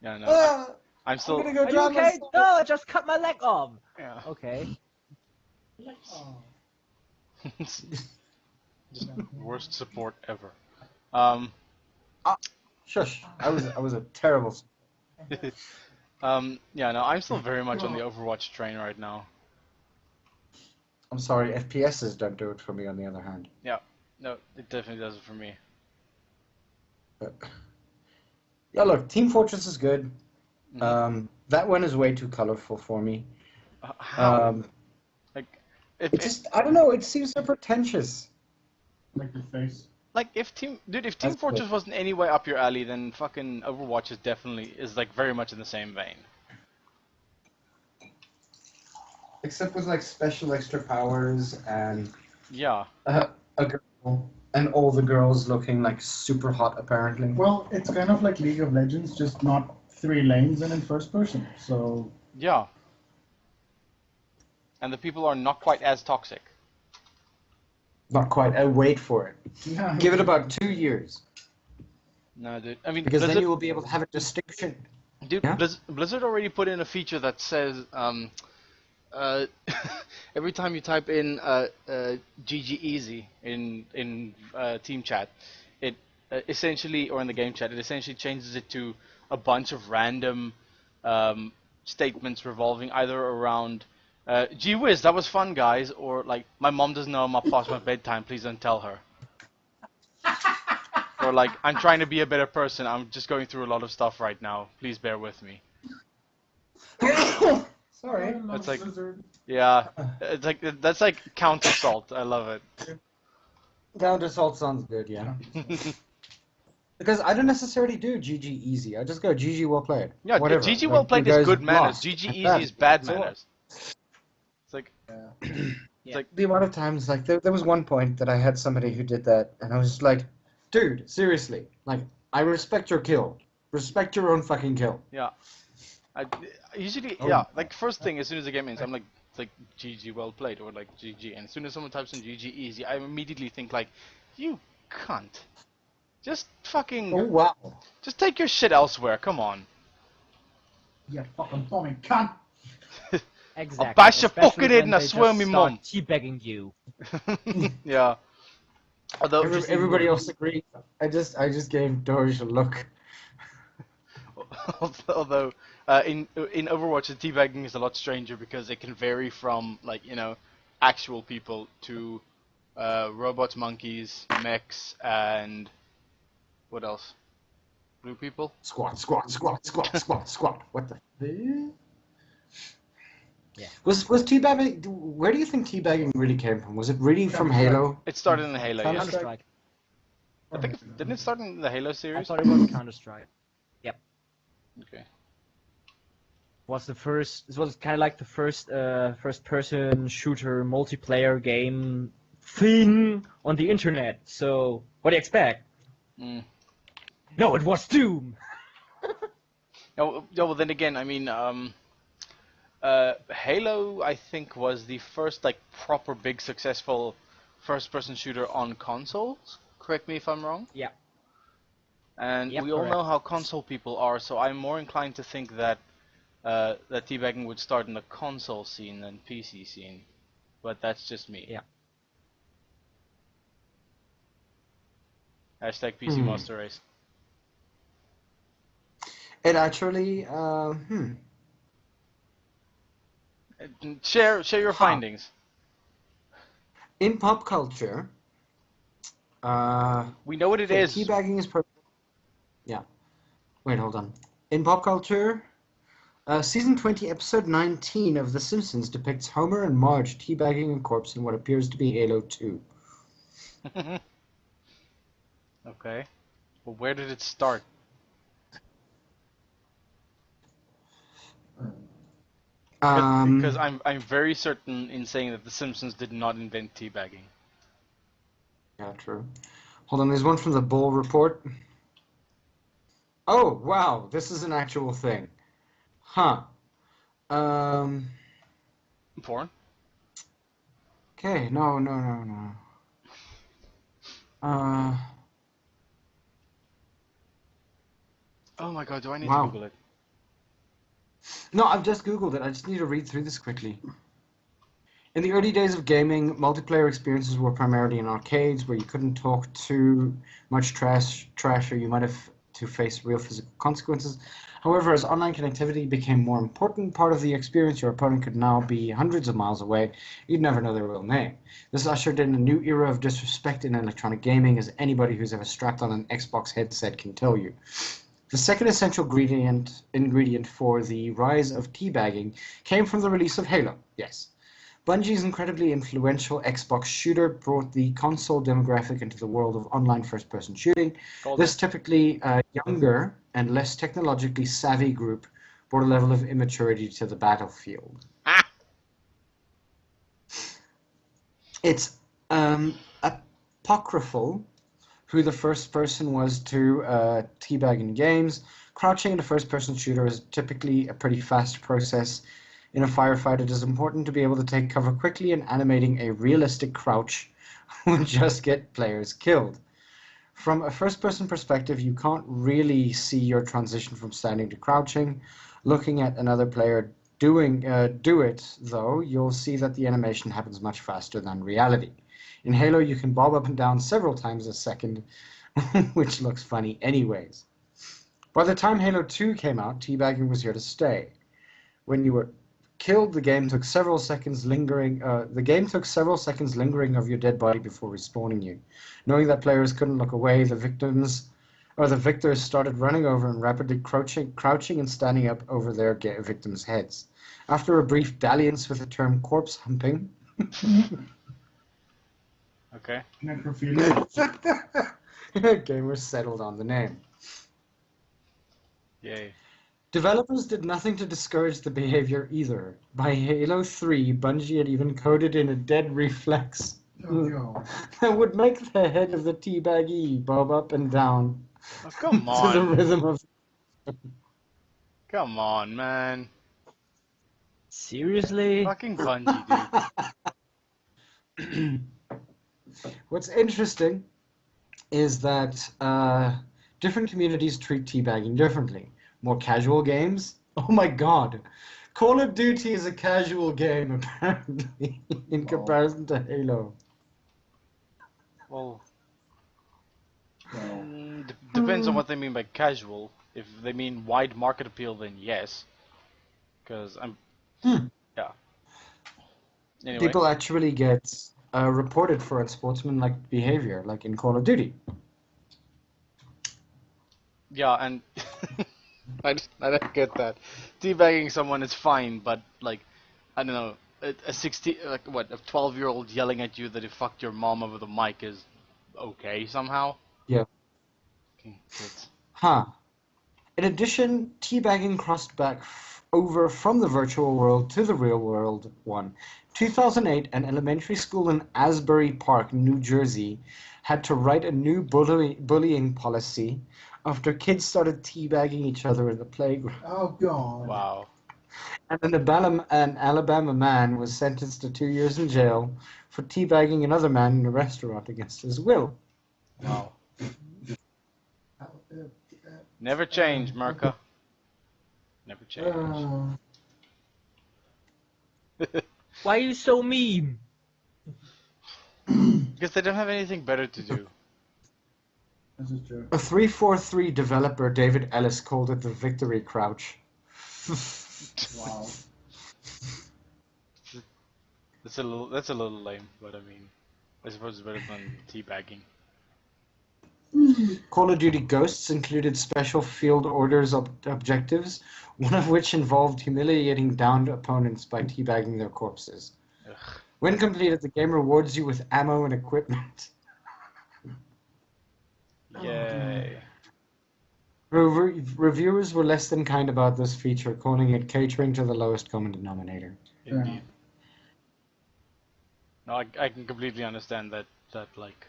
Yeah, no. I'm still. gonna go Are you drive okay? myself. No, I just cut my leg off. Yeah. Okay. Oh. Just worst support ever. Shush. I was a terrible. Yeah, no, I'm still very much on the Overwatch train right now. I'm sorry, FPSs don't do it for me. On the other hand, Yeah, no, it definitely does it for me. but, yeah. Look, Team Fortress is good. That one is way too colorful for me. How? Like, It just, I don't know. It seems so pretentious. Like the face. like if Team That's Fortress cool. wasn't any way up your alley, then fucking Overwatch is like very much in the same vein. Except with like special extra powers and Yeah. a girl and all the girls looking like super hot apparently. Well, it's kind of like League of Legends, just not 3 lanes and in first person. So Yeah. And the people are not quite as toxic. Not quite. I wait for it. yeah, Give it about 2 years No, dude. I mean, because then Blizzard, you will be able to have a distinction. dude, Yeah? Blizzard already put in a feature that says, every time you type in GG Easy in team chat, it essentially, or in the game chat, it essentially changes it to a bunch of random statements revolving either around gee whiz, that was fun, guys, or like, my mom doesn't know I'm up past my bedtime, please don't tell her. Or like, I'm trying to be a better person, I'm just going through a lot of stuff right now, please bear with me. Sorry. That's like- Blizzard. Yeah, it's like, that's like counter salt. I love it. Counter Assault sounds good, yeah. Because I don't necessarily do GG easy. I just go GG well played. Yeah, Whatever. GG Like, well you played is guys good manners. lost. GG And easy is bad So what? manners. It's like, it's like, The amount of times, like, there was one point that I had somebody who did that, and I was just like, dude, seriously. Like, I respect your kill. Respect your own fucking kill. yeah. I usually, Oh. yeah, like first thing as soon as the game ends, I'm like, it's like GG well played or like GG, and as soon as someone types in GG easy, I immediately think like, you cunt. Just fucking, Oh, wow. just take your shit elsewhere. Come on. Yeah, fucking Tommy cunt. Exactly. I'll bash your especially fucking head when and I they swear just me start mum. teabagging you. Yeah. Although Everybody else agreed. I just gave Doge a look. Although in Overwatch, the teabagging is a lot stranger because it can vary from like actual people to robots, monkeys, mechs, and what else? Blue people. Squat. What the? Yeah. Was teabagging? Where do you think teabagging really came from? Was it really from Halo? It started in the Halo. Counter- Yeah. Counter Strike. I think didn't it start in the Halo I series? thought it was Counter Strike. Okay. Was the first. It was kind of like the first-person shooter multiplayer game thing on the internet. So what do you expect? Mm. No, it was Doom. Yeah, well, then again, I mean, Halo, I think, was the first like proper big successful first-person shooter on consoles. Correct me if I'm wrong. Yeah. And Yep, we all correct. know how console people are, so I'm more inclined to think that that teabagging would start in the console scene than PC scene. But that's just me. Yeah. Hashtag PC Master Race. It actually, Share your findings. in pop culture, We know what it so is. teabagging is yeah. Wait, hold on. In pop culture, season 20, episode 19 of The Simpsons depicts Homer and Marge teabagging a corpse in what appears to be Halo 2. Okay. Well, where did it start? Because I'm very certain in saying that The Simpsons did not invent teabagging. Yeah, true. Hold on, there's one from the Bull Report. Oh, wow, this is an actual thing. Huh. Porn? Okay, no. Oh my god, do I need Wow. to Google it? No, I've just Googled it. I just need to read through this quickly. In the early days of gaming, multiplayer experiences were primarily in arcades where you couldn't talk too much trash or you might have to face real physical consequences. However, as online connectivity became more important part of the experience, your opponent could now be hundreds of miles away. You'd never know their real name. This ushered in a new era of disrespect in electronic gaming, as anybody who's ever strapped on an Xbox headset can tell you. The second essential ingredient for the rise of teabagging came from the release of Halo. Yes. Bungie's incredibly influential Xbox shooter brought the console demographic into the world of online first-person shooting. This typically younger and less technologically savvy group brought a level of immaturity to the battlefield. It's apocryphal who the first person was to teabag in games. Crouching in a first-person shooter is typically a pretty fast process. In a firefight, it is important to be able to take cover quickly, and animating a realistic crouch would just get players killed. From a first-person perspective, you can't really see your transition from standing to crouching. Looking at another player do it, though, you'll see that the animation happens much faster than reality. In Halo, you can bob up and down several times a second, which looks funny anyways. By the time Halo 2 came out, teabagging was here to stay. When you were killed, the game took several seconds lingering of your dead body before respawning you. Knowing that players couldn't look away, the victors started running over and rapidly crouching and standing up over their victims' heads. After a brief dalliance with the term corpse humping, Okay. Necrophilia. gamers settled on the name. Yay. Developers did nothing to discourage the behavior either. By Halo 3, Bungie had even coded in a dead reflex Oh, that would make the head of the teabaggee bob up and down Oh, come to the on. rhythm of... Come on, man. Seriously? Fucking Bungie, dude. What's interesting is that different communities treat teabagging differently. More casual games? Oh my god. Call of Duty is a casual game, apparently, in comparison to Halo. Well, well. depends on what they mean by casual. If they mean wide market appeal, then yes. Because yeah. Anyway. People actually get reported for unsportsmanlike behavior, like in Call of Duty. Yeah, and I don't get that. Teabagging someone is fine, but like, I don't know, a 12-year-old yelling at you that he fucked your mom over the mic is okay somehow. Yeah. Okay, kids. Huh. In addition, teabagging crossed back over from the virtual world to the real world one. 2008, an elementary school in Asbury Park, New Jersey, had to write a new bullying policy after kids started teabagging each other in the playground. Oh, God. Wow. And an Alabama man was sentenced to 2 years in jail for teabagging another man in a restaurant against his will. Wow. Never change, Merca. Never change. Why are you so mean? Because they don't have anything better to do. This is true. A 343 developer, David Ellis, called it the victory crouch. Wow. That's a little lame, but I mean, I suppose it's better than teabagging. Call of Duty Ghosts included special field orders objectives, one of which involved humiliating downed opponents by teabagging their corpses. Ugh. When completed, the game rewards you with ammo and equipment. Yay. Reviewers were less than kind about this feature, calling it catering to the lowest common denominator. Indeed. No, I can completely understand that like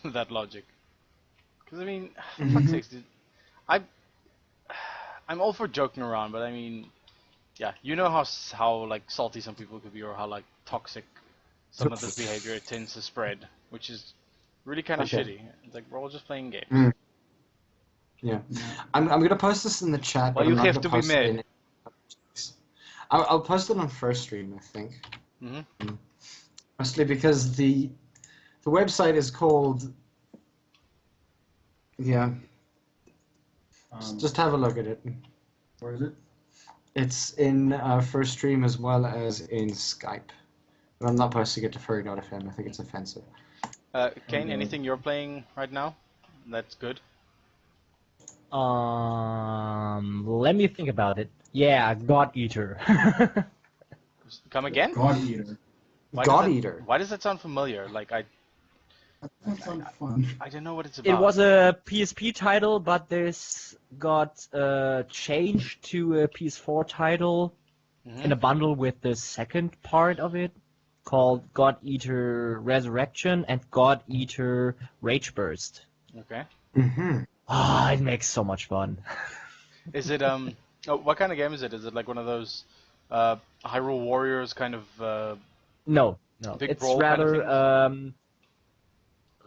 that logic. Because I mean, for fuck's sakes, dude, I'm all for joking around, but I mean, yeah, you know how like salty some people could be, or how like toxic some of this behavior tends to spread, which is really kind of shitty. It's like we're all just playing games. Yeah, I'm gonna post this in the chat. Well, but you I'm not have gonna to be post it mad. I'll post it on first stream, I think. Mm-hmm. Mostly because the website is called. Yeah. Just have a look at it. Where is it? It's in first stream as well as in Skype. But I'm not posting it to furry.fm. I think it's offensive. Kain, anything you're playing right now? That's good. Let me think about it. Yeah, God Eater. Come again? God Eater. God Eater. Why does that sound familiar? Like That sounds fun. I don't know what it's about. It was a PSP title, but this got changed to a PS4 title in a bundle with the second part of it, called God Eater Resurrection and God Eater Rage Burst. Okay. Mm-hmm. Ah, it makes so much fun. Is it what kind of game is it? Is it like one of those Hyrule Warriors kind of No, big it's brawl kind of rather things?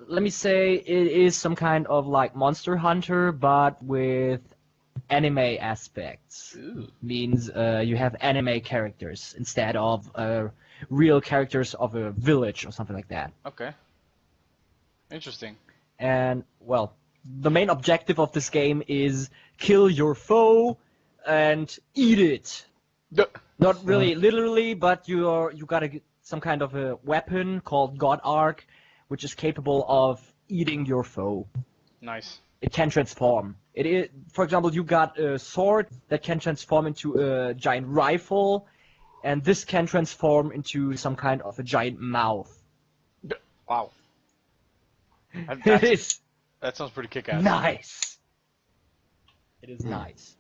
let me say it is some kind of like Monster Hunter, but with anime aspects. Ooh. Means you have anime characters instead of real characters of a village or something like that. Okay. Interesting. And well, the main objective of this game is kill your foe and eat it. Not really literally, but you gotta get some kind of a weapon called God Arc, which is capable of eating your foe. Nice. It can transform. It is, for example, you got a sword that can transform into a giant rifle, and this can transform into some kind of a giant mouth. Wow. It is That sounds pretty kick-ass. nice. It is nice.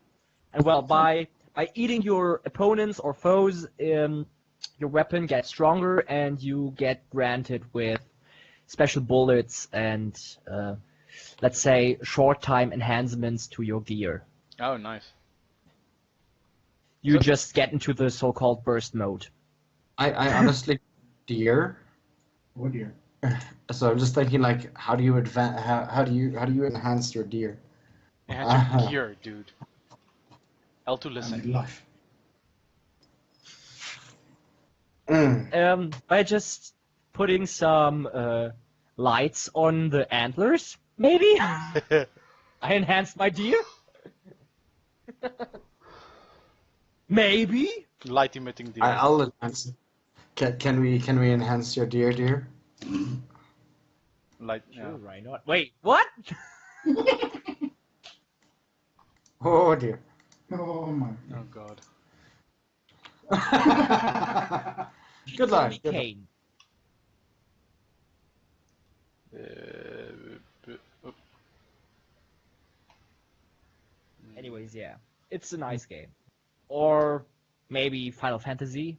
And well, by eating your opponents or foes, your weapon gets stronger, and you get granted with special bullets and let's say short time enhancements to your gear. Oh, nice. You just get into the so-called burst mode. I honestly, deer. Oh dear. So I'm just thinking, like, how do you how do you enhance your deer? Enhance your gear, dude. L2 listen. Lush. By just putting some lights on the antlers, maybe? I enhanced my deer? Maybe? Light emitting deer. I'll enhance. Can we enhance your deer? Light. Sure, Yeah. why not? Wait, what? Oh dear. Oh my. Oh god. Good luck. Good luck. Kain. Anyways, yeah. It's a nice game. Or maybe Final Fantasy.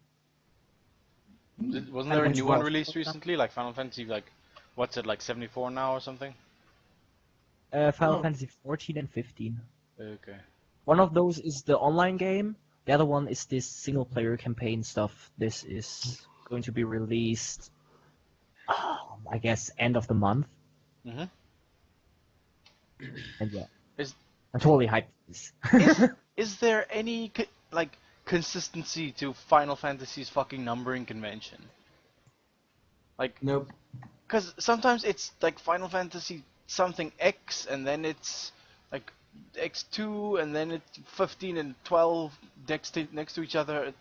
Wasn't there a new one released recently? Like Final Fantasy, like, what's it, like 74 now or something? Final Fantasy 14 and 15. Okay. One of those is the online game. The other one is this single-player campaign stuff. This is going to be released, I guess, end of the month. Mm-hmm. And yeah, Is- I'm totally hyped for this. Is there any consistency to Final Fantasy's fucking numbering convention? Like, Nope. because sometimes it's like Final Fantasy something X, and then it's like X2, and then it's 15 and 12 next to each other. It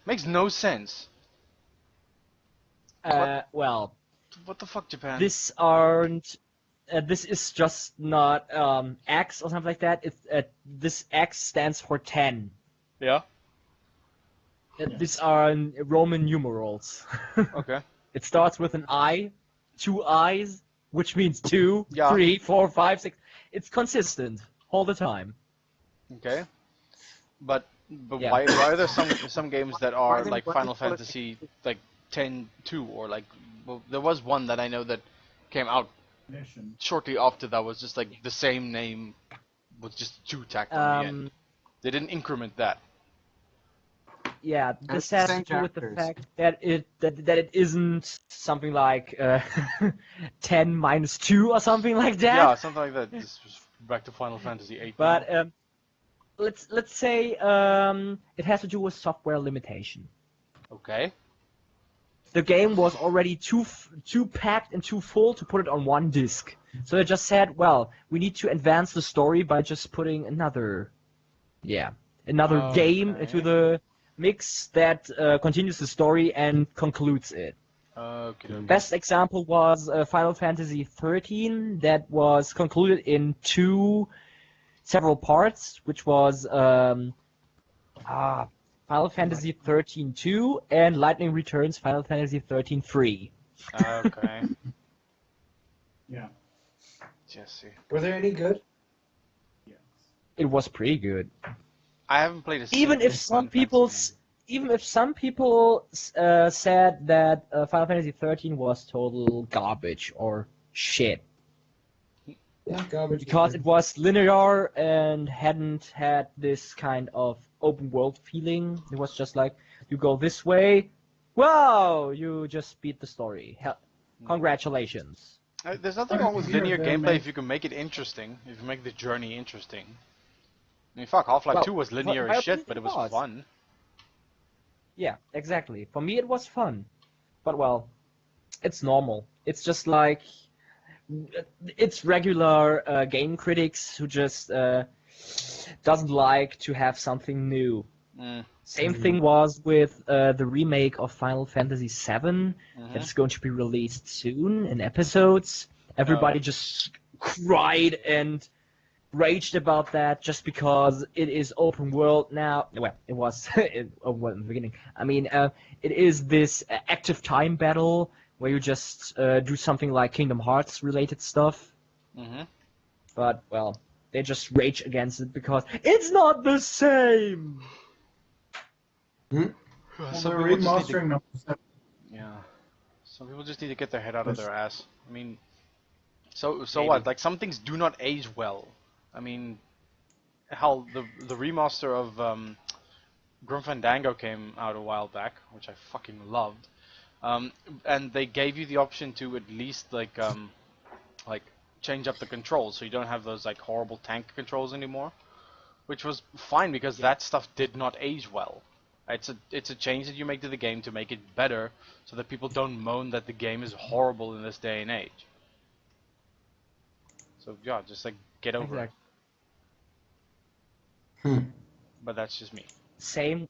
makes no sense. Well, What the fuck, Japan? this is just not X or something like that. It's this X stands for 10. Yeah. These are Roman numerals. Okay. It starts with an I, 2 I's, which means 2, Yeah. 3, 4, 5, 6. It's consistent all the time. Okay. But Yeah. why are there some games that are then like why Final do you call it- Fantasy like 10-2 or like, well, there was one that I know that came out Edition. shortly after that was just like the same name with just 2 tacked on the end. They didn't increment that. Yeah, it's this the has same to do with the characters. fact that it isn't something like 10 minus 2 or something like that. Yeah, something like that. This was back to Final Fantasy 8. But let's say it has to do with software limitation. Okay. The game was already too packed and too full to put it on one disc. So they just said, well, we need to advance the story by just putting another game into the mix that continues the story and concludes it. Okay. Best example was Final Fantasy 13 that was concluded in several parts, which was Final Fantasy 13-2 and Lightning Returns Final Fantasy 13-3. Okay. Yeah. Jesse. Were they any good? Yes. It was pretty good. I haven't played a Even single if some Final people, Fantasy said that Final Fantasy 13 was total garbage or shit Yeah, garbage. because it was linear and hadn't had this kind of open world feeling. It was just like you go this way, wow, you just beat the story. Congratulations. There's nothing wrong with linear They're gameplay made- if you can make it interesting, if you make the journey interesting. I mean, fuck, Half-Life Well, 2 was linear Final as shit, Fantasy but it was was. fun. Yeah, exactly. For me, it was fun, but well, it's normal. It's just like it's regular game critics who just doesn't like to have something new. Mm. Same thing was with the remake of Final Fantasy VII Mhm. that's going to be released soon in episodes. Everybody just cried and raged about that just because it is open world now. Well, it was in the beginning. I mean, it is this active time battle where you just do something like Kingdom Hearts related stuff. Mhm. But, well, they just rage against it because it's not the same! Well, Some they're people just need to, remastering number 7. yeah. Some people just need to get their head out of Yes. their ass. I mean, so Maybe. what? Like, some things do not age well. I mean, hell, the remaster of Grim Fandango came out a while back, which I fucking loved. And they gave you the option to at least like change up the controls, so you don't have those like horrible tank controls anymore, which was fine because that stuff did not age well. It's a change that you make to the game to make it better, so that people don't moan that the game is horrible in this day and age. So yeah, just like get over it. But that's just me. Same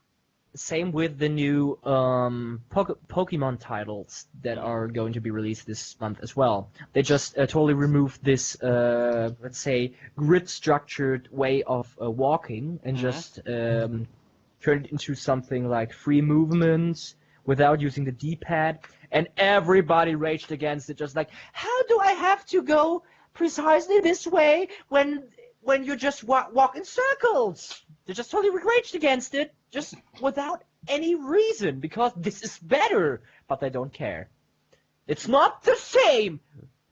with the new Pokemon titles that are going to be released this month as well. They just totally removed this, let's say, grid-structured way of walking and just turned it into something like free movements without using the D-pad. And everybody raged against it, just like, how do I have to go precisely this way when you just walk in circles? They just totally raged against it, just without any reason, because this is better, but they don't care. It's not the same!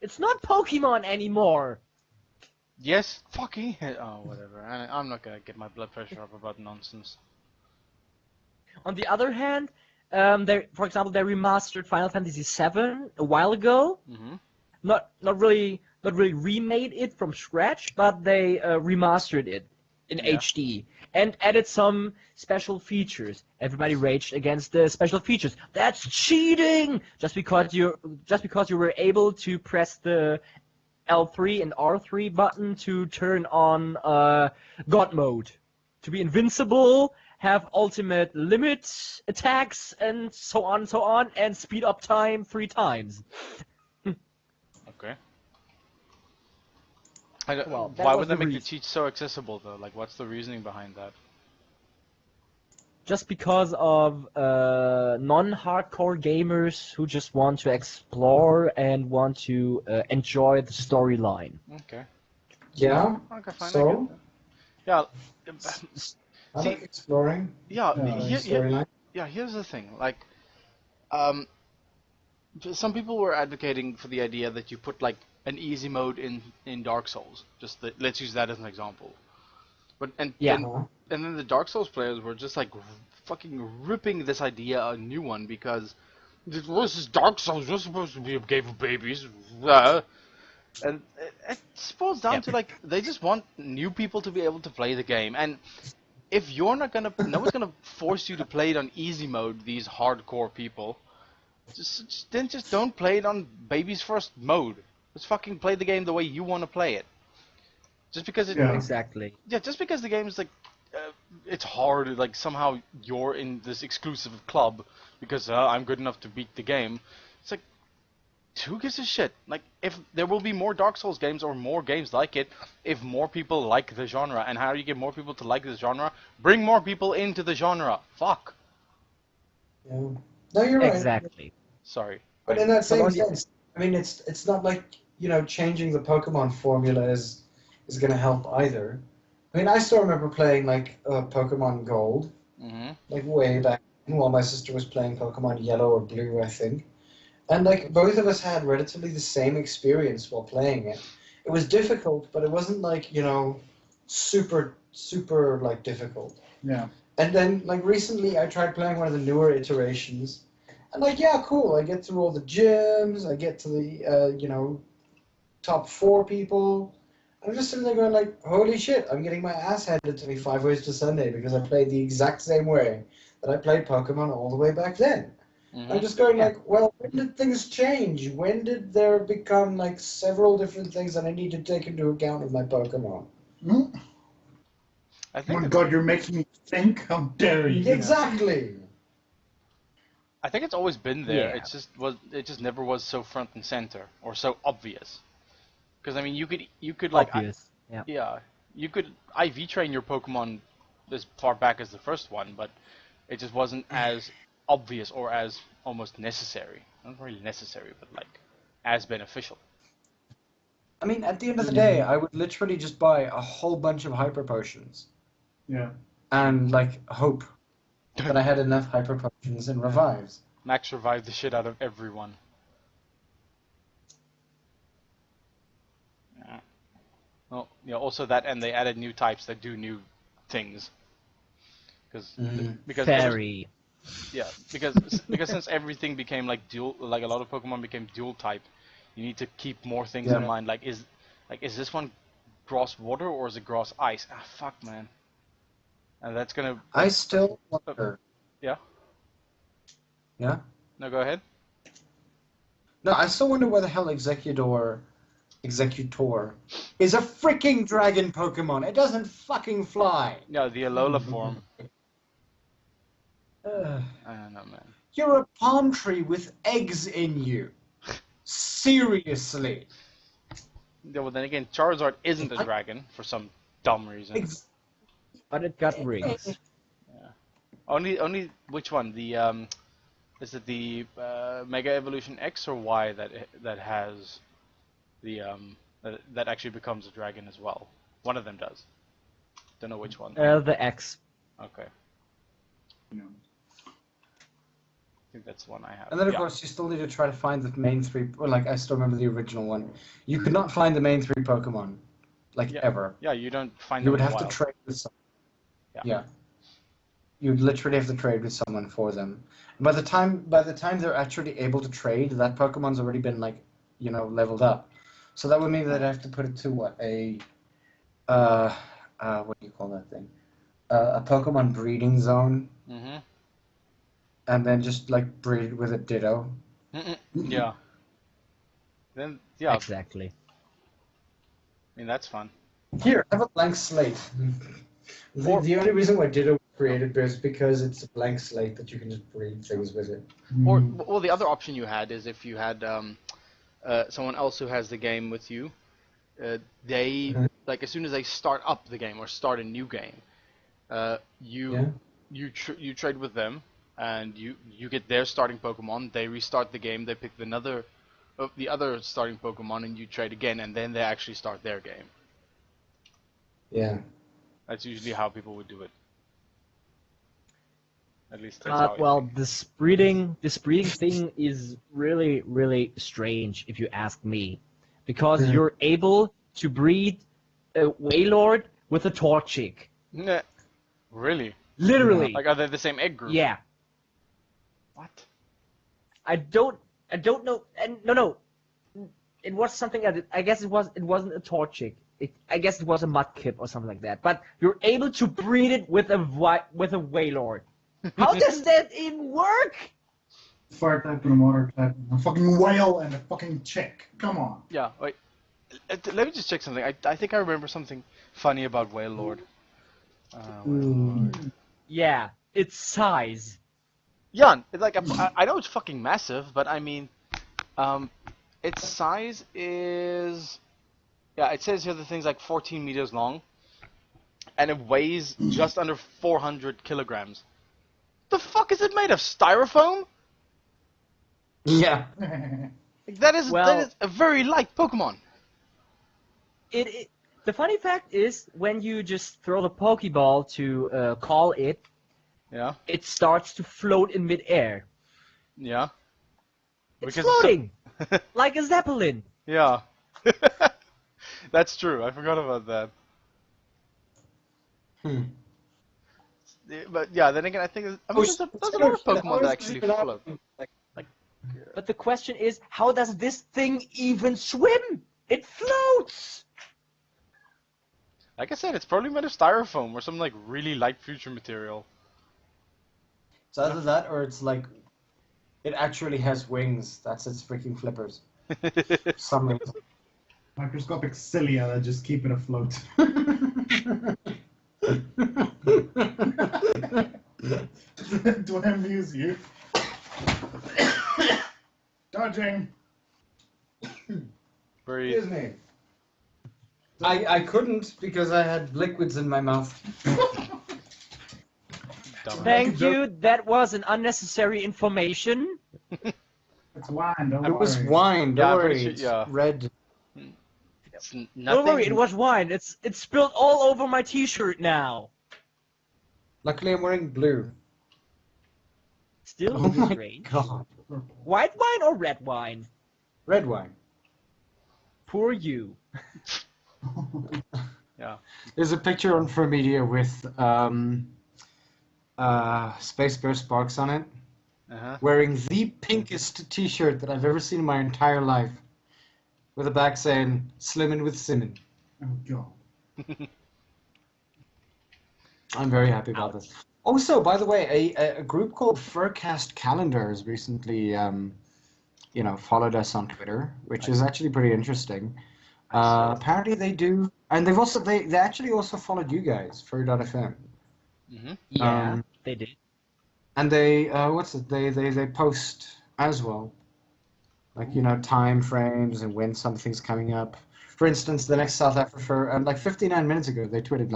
It's not Pokemon anymore! Yes, fucking hell. Oh, whatever. I'm not gonna get my blood pressure up about nonsense. On the other hand, for example, they remastered Final Fantasy VII a while ago. Mm-hmm. Not really remade it from scratch, but they remastered it in HD and added some special features. Everybody raged against the special features. That's cheating! Just because you were able to press the L3 and R3 button to turn on God mode, to be invincible, have ultimate limit attacks, and so on, and speed up time 3 times. Okay. Why was would they the make the reason. cheats so accessible though? Like, what's the reasoning behind that? Just because of non-hardcore gamers who just want to explore and want to enjoy the storyline. Okay. Yeah. Okay, fine. I So, get that. I See- like exploring Yeah. storyline. Yeah. Here's the thing. Like, some people were advocating for the idea that you put like an easy mode in Dark Souls. Let's use that as an example. But and then the Dark Souls players were just like fucking ripping this idea a new one because this is Dark Souls. You're supposed to be a game for babies. And it boils down to like they just want new people to be able to play the game, and if you're not gonna, no one's gonna force you to play it on easy mode. These hardcore people, then just don't play it on baby's first mode. Just fucking play the game the way you want to play it. Just because it, Yeah. Exactly. yeah, just because the game is like, it's hard. Like somehow you're in this exclusive club because I'm good enough to beat the game. It's like, who gives a shit? Like, if there will be more Dark Souls games or more games like it, if more people like the genre, and how do you get more people to like the genre? Bring more people into the genre. Fuck. Yeah. No, you're right. Exactly. Sorry. But in that same Someone- sense, I mean, it's not like, you know, changing the Pokemon formula is going to help either. I mean, I still remember playing, like, Pokemon Gold, like, way back while my sister was playing Pokemon Yellow or Blue, I think. And, like, both of us had relatively the same experience while playing it. It was difficult, but it wasn't, like, you know, super, like, difficult. Yeah. And then, like, recently I tried playing one of the newer iterations. And, like, yeah, cool. I get through all the gyms. I get to the, you know, top 4 people. I'm just sitting there going, like, holy shit, I'm getting my ass handed to me 5 ways to Sunday because I played the exact same way that I played Pokemon all the way back then. I'm just going, like, well, when did things change? When did there become, like, several different things that I need to take into account with my Pokemon? Hmm? I Oh think my god, you're making me think. How dare you? Exactly. I think it's always been there. Yeah. It just never was so front and center or so obvious. Because I mean, you could like Obvious. Yeah. yeah, you could IV train your Pokemon as far back as the first one, but it just wasn't as obvious or as almost necessary. Not really necessary, but like as beneficial. I mean, at the end of the day, I would literally just buy a whole bunch of Hyper Potions Yeah. and, like, hope that I had enough Hyper Potions and Revives. Max revived the shit out of everyone. Yeah. Well, yeah. Also that, and they added new types that do new things. Because Fairy. yeah, because since everything became like dual, like a lot of Pokemon became dual type, you need to keep more things in mind. Like is this one grass water or is it grass ice? Ah, fuck, man. And that's gonna. I still wonder. Yeah. Yeah? No, go ahead. No, I still wonder where the hell Executor is a freaking dragon Pokemon. It doesn't fucking fly. Yeah, the Alola form. Ugh. I don't know, man. You're a palm tree with eggs in you. Seriously. Yeah, well, then again, Charizard isn't a dragon for some dumb reason. But it got rings. Only which one? The is it the Mega Evolution X or Y that has the that actually becomes a dragon as well? One of them does. Don't know which one. The X. Okay, No. I think that's the one I have. And then, of Yeah. course, you still need to try to find the main 3... Or, like, I still remember the original one. You could not find the main 3 Pokemon. Like, Yeah. ever. Yeah, you don't find You them would in have the to wild. trade with someone. Yeah. You'd literally have to trade with someone for them. By the time they're actually able to trade, that Pokemon's already been, like, you know, leveled up. So that would mean that I have to put it to what, what do you call that thing? A Pokemon breeding zone, Mm-hmm. and then just like breed it with a Ditto. Yeah. Then yeah, Exactly. I mean that's fun. Here, have a blank slate. The only reason why Ditto was created is because it's a blank slate that you can just breed things with it. Or well, the other option you had is if you had someone else who has the game with you, they like as soon as they start up the game or start a new game, you trade with them and you get their starting Pokemon. They restart the game. They pick the other starting Pokemon and you trade again, and then they actually start their game. Yeah. That's usually how people would do it. At least that's how I Well, think. this breeding thing is really, really strange, if you ask me, because you're able to breed a Wailord with a Torchic. Nah. Really? Literally. Like, are they the same egg group? Yeah. What? I don't know. And no. it was something that I guess it wasn't a torchic. I guess it was a mudkip or something like that. But you're able to breed it with a waylord. How does that even work? Fire type and a water type, and a fucking whale and a fucking chick. Come on. Yeah, wait. Let me just check something. I think I remember something funny about Whale Lord. Yeah, its size. Yeah, it's like I know it's fucking massive, but I mean, its size is, yeah, it says here the thing's like 14 meters long, and it weighs just under 400 kilograms. The fuck is it made of? Styrofoam? Yeah. Like, that is a very light Pokemon. The funny fact is, when you just throw the Pokeball to call it, Yeah. it starts to float in midair. Yeah. It's floating! Like a Zeppelin! Yeah. That's true. I forgot about that. But yeah, then again, I think there's a lot of Pokemon that actually float. But the question is, how does this thing even swim? It floats! Like I said, it's probably made of styrofoam or some like really light future material. So either that, or it's like, it actually has wings. That's its freaking flippers. Some reason. Microscopic cilia that just keep it afloat. Do I amuse you? Dodging. Very. Excuse me. I couldn't because I had liquids in my mouth. Thank you, that was an unnecessary information. It's wine, don't It worry. was wine, Yeah, I'm don't pretty worry. sure- yeah. It's red. It's nothing. Don't worry, it was wine. It's spilled all over my t-shirt now. Luckily, I'm wearing blue. Still Oh my strange. god. White wine or red wine? Red wine. Poor you. Yeah. There's a picture on Fur Media with Space Bear Sparks on it, wearing the pinkest t-shirt that I've ever seen in my entire life, with a back saying, "Slimmin' with Simmin'." Oh god. I'm very happy about this. Also, by the way, a group called Furcast Calendar has recently, followed us on Twitter, which is actually pretty interesting. Apparently they do, and they actually also followed you guys, Fur.fm. Yeah, they did. And they they post as well, like time frames and when something's coming up. For instance, the next south-afrifur, like 59 minutes ago, they tweeted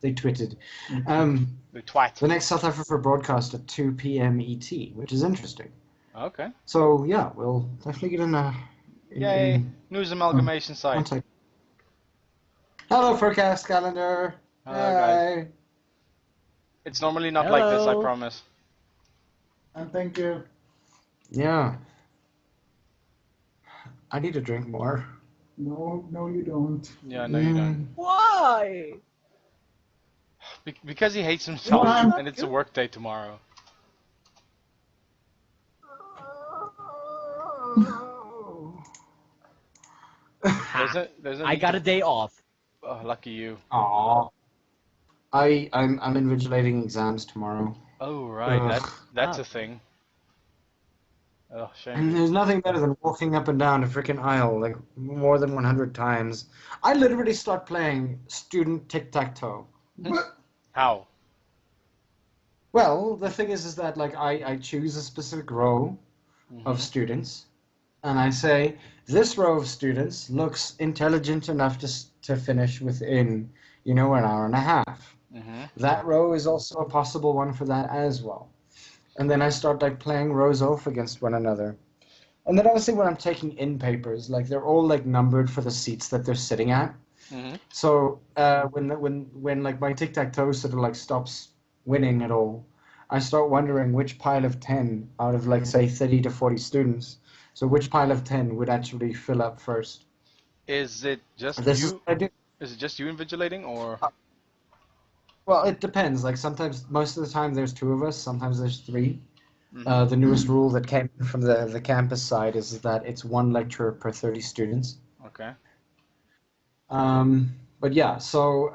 They twitted. The twat. The next south-afrifur broadcast at 2 p.m. ET, which is interesting. Okay. So yeah, we'll definitely get in a. Yay! News amalgamation site. Contact. Hello, Furcast Calendar. Hello, guys. It's normally not like this, I Hello. promise. And thank you. Yeah. I need to drink more. No, you don't. Yeah, no, you don't. Why? Because he hates himself, Well, and it's a work day tomorrow. There's a I got a day off. Oh, lucky you. Aww. I'm invigilating exams tomorrow. Oh, right, Ugh. that's a thing. Oh, shame. And there's nothing better than walking up and down a freaking aisle like more than 100 times. I literally start playing student tic-tac-toe. How? Well, the thing is that like I choose a specific row of students, and I say this row of students looks intelligent enough to finish within an hour and a half. That row is also a possible one for that as well. And then I start like playing rows off against one another. And then obviously when I'm taking in papers, like they're all like numbered for the seats that they're sitting at. So when like my tic-tac-toe sort of like stops winning at all, I start wondering which pile of 10 out of like say 30 to 40 students. So which pile of 10 would actually fill up first? Is it just This you? is what I do. Is it just you invigilating, or? Well, it depends. Like sometimes, most of the time, there's two of us. Sometimes there's three. Mhm. The newest rule that came from the campus side is that it's one lecturer per 30 students. Okay. But yeah, so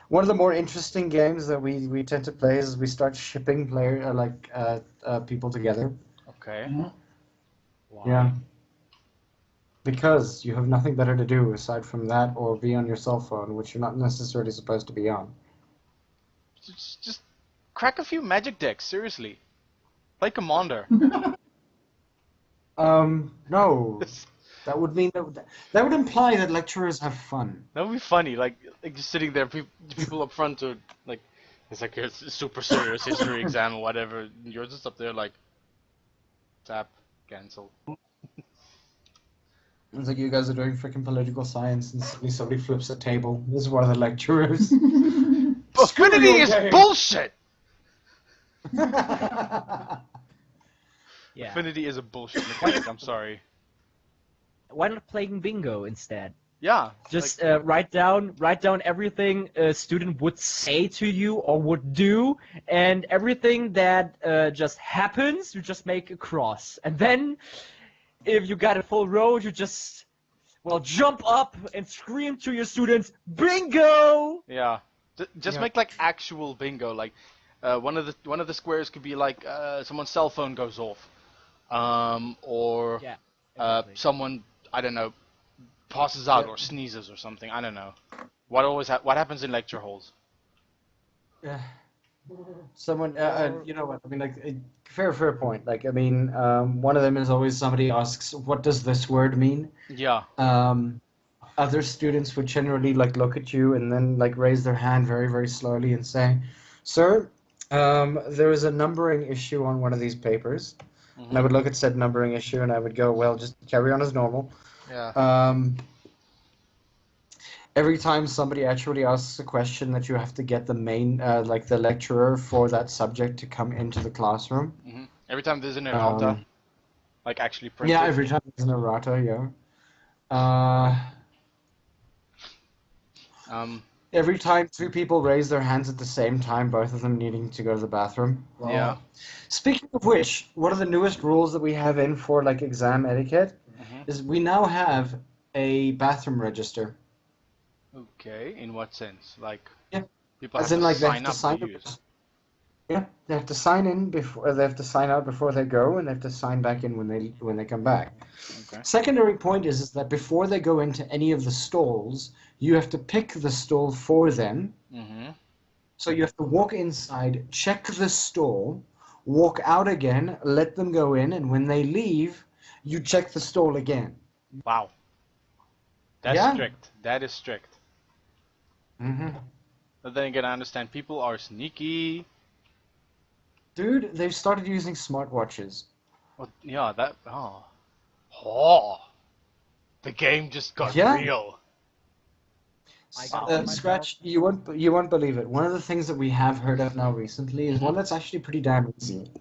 one of the more interesting games that we tend to play is we start shipping people together. Okay. Mhm. Why? Yeah. Because you have nothing better to do aside from that or be on your cell phone, which you're not necessarily supposed to be on. Just crack a few magic decks. Seriously. Play Commander. No. That would mean that would imply that lecturers have fun. That would be funny. Like just sitting there, people up front are like, it's like a super serious history exam or whatever. And you're just up there like, tap, cancel. It's like you guys are doing freaking political science and suddenly somebody flips a table. This is one of the lecturers. Screw Affinity your is game. bullshit. Yeah. Affinity is a bullshit mechanic. I'm sorry. Why not playing bingo instead? Yeah. Just write down everything a student would say to you or would do, and everything that just happens, you just make a cross. And then, if you got a full row, you just jump up and scream to your students, "Bingo!" Yeah. Just Yeah. make like actual bingo. Like one of the squares could be like someone's cell phone goes off, or Yeah. Exactly. someone, I don't know, passes out Yeah. or sneezes or something. I don't know. What happens in lecture halls? Yeah. Someone, you know what? I mean, like, fair point. Like, I mean, one of them is always somebody asks, "What does this word mean?" Yeah. Other students would generally like look at you and then like raise their hand very, very slowly and say, "Sir, there is a numbering issue on one of these papers." And I would look at said numbering issue and I would go, "Well, just carry on as normal." Yeah. Every time somebody actually asks a question that you have to get the main, like the lecturer for that subject to come into the classroom. Every time there's an errata, like actually printed. Yeah, every time there's an errata, yeah. Every time two people raise their hands at the same time, both of them needing to go to the bathroom. Yeah. Speaking of which, one of the newest rules that we have in for like exam etiquette is we now have a bathroom register. Okay. In what sense? Like, Yeah. people As have in, to like, they sign have to up sign to up. use. Yeah, they have to sign in before they have to sign out before they go, and they have to sign back in when they come back. Okay. Secondary point is that before they go into any of the stalls, you have to pick the stall for them. So you have to walk inside, check the stall, walk out again, let them go in, and when they leave, you check the stall again. Wow. That's Yeah. strict. That is strict. But then again, I understand people are sneaky. Dude, they've started using smartwatches. Well, yeah, that. Oh. The game just got Yeah. real. I got it myself. Scratch, you won't believe it. One of the things that we have heard of now recently is one that's actually pretty damn easy.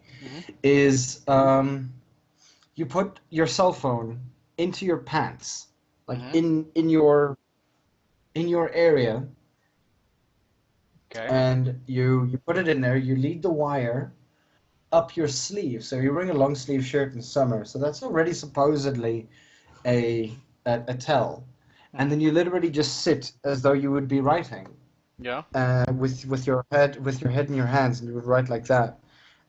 Is you put your cell phone into your pants, like in your area, Okay. and you put it in there. You lead the wire up your sleeve. So you're wearing a long sleeve shirt in summer, so that's already supposedly a tell. And then you literally just sit as though you would be writing. Yeah. With your head in your hands, and you would write like that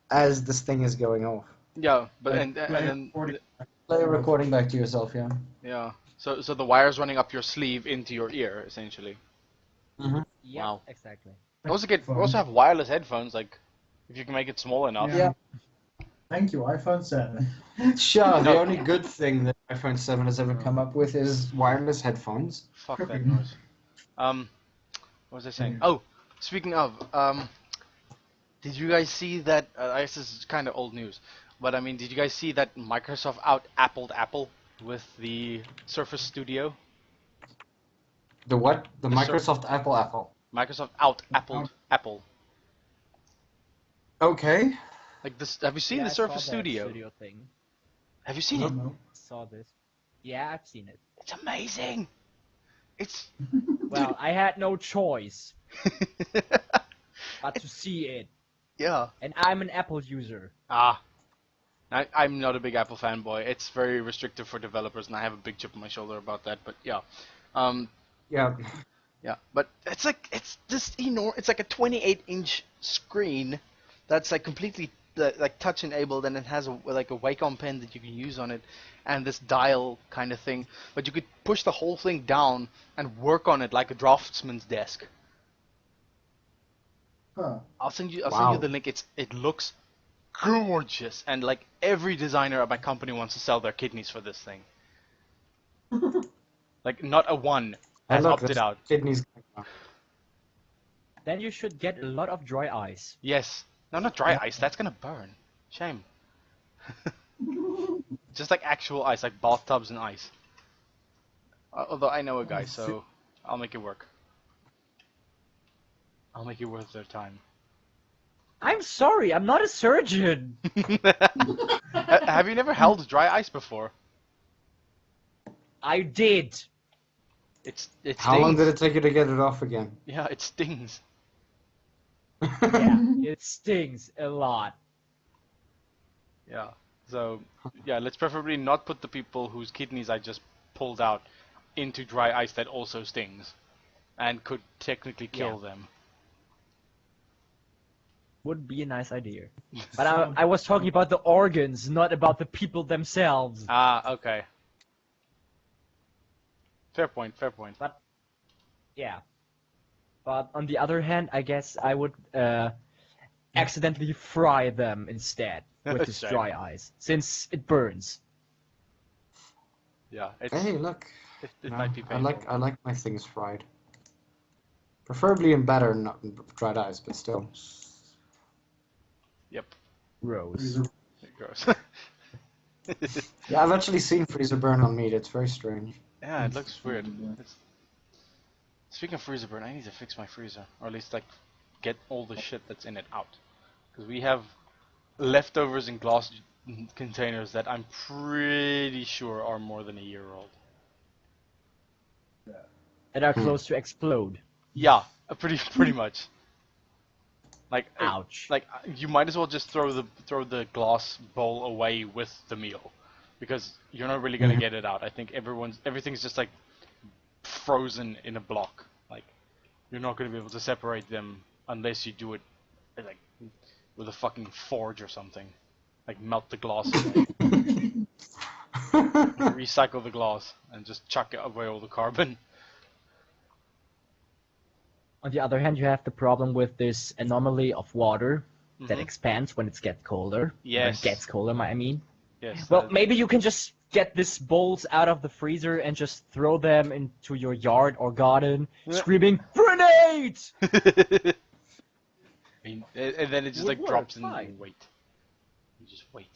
as this thing is going off. Yeah, but Like, and play then recording. Play a recording back to yourself, yeah. yeah. So the wire's running up your sleeve into your ear, essentially. Yeah, Wow. exactly. We also have wireless headphones, like if you can make it small enough. Yeah. Thank you, iPhone 7. Sure, the No. only good thing that iPhone 7 has ever come up with is wireless headphones. Fuck that noise. What was I saying? Oh, speaking of, did you guys see that? I guess this is kind of old news, but I mean, did you guys see that Microsoft out-appled Apple with the Surface Studio? The what? The The Microsoft Apple. Microsoft out-appled Apple. Okay. Like this, have you seen Yeah, the I Surface saw that Studio? thing. Have you seen it? No. Saw this. Yeah, I've seen it. It's amazing. It's Well, I had no choice but to see it. Yeah. And I'm an Apple user. I'm not a big Apple fanboy. It's very restrictive for developers, and I have a big chip on my shoulder about that. But yeah, Yeah. yeah. But it's this enormous. It's like a 28-inch screen that's like completely like touch enabled, and it has like a Wacom pen that you can use on it, and this dial kind of thing. But you could push the whole thing down and work on it like a draftsman's desk. Huh. I'll send you Wow. the link. It looks gorgeous, and like every designer at my company wants to sell their kidneys for this thing. Like not a one has look, opted there's out. kidneys. Then you should get a lot of dry ice. Yes. No, not dry ice. That's gonna burn. Shame. Just like actual ice, like bathtubs and ice. Although I know a guy, so I'll make it work. I'll make it worth their time. I'm sorry, I'm not a surgeon. Have you never held dry ice before? I did. It stings. How long did it take you to get it off again? Yeah, it stings. Yeah, it stings a lot. Yeah. So, yeah, let's preferably not put the people whose kidneys I just pulled out into dry ice that also stings and could technically kill them. Would be a nice idea. But I was talking about the organs, not about the people themselves. Ah, okay. Fair point, fair point. Yeah. But on the other hand, I guess I would accidentally fry them instead with this Same. dry ice, since it burns. Yeah, Hey, look. it No, might be I painful. like my things fried. Preferably in batter, not in dried ice, but still. Yep. Gross. Gross. Yeah, I've actually seen freezer burn on meat. It's very strange. Yeah, it looks weird. Speaking of freezer burn, I need to fix my freezer, or at least like get all the shit that's in it out, because we have leftovers in glass containers that I'm pretty sure are more than a year old. That are close to explode. Yeah, pretty much. Like Ouch. Like you might as well just throw the glass bowl away with the meal, because you're not really gonna get it out. I think everything's just like frozen in a block. Like you're not gonna be able to separate them unless you do it like with a fucking forge or something. Like melt the glass away, recycle the glass, and just chuck away all the carbon. On the other hand, you have the problem with this anomaly of water that Mhm. expands when it gets colder. Yes. When it gets colder, I mean. Yes. Well, maybe you can just get these bowls out of the freezer and just throw them into your yard or garden, Yeah. screaming, "Grenade!" I mean, and then it just Would like work, drops and fine. you wait. You just wait.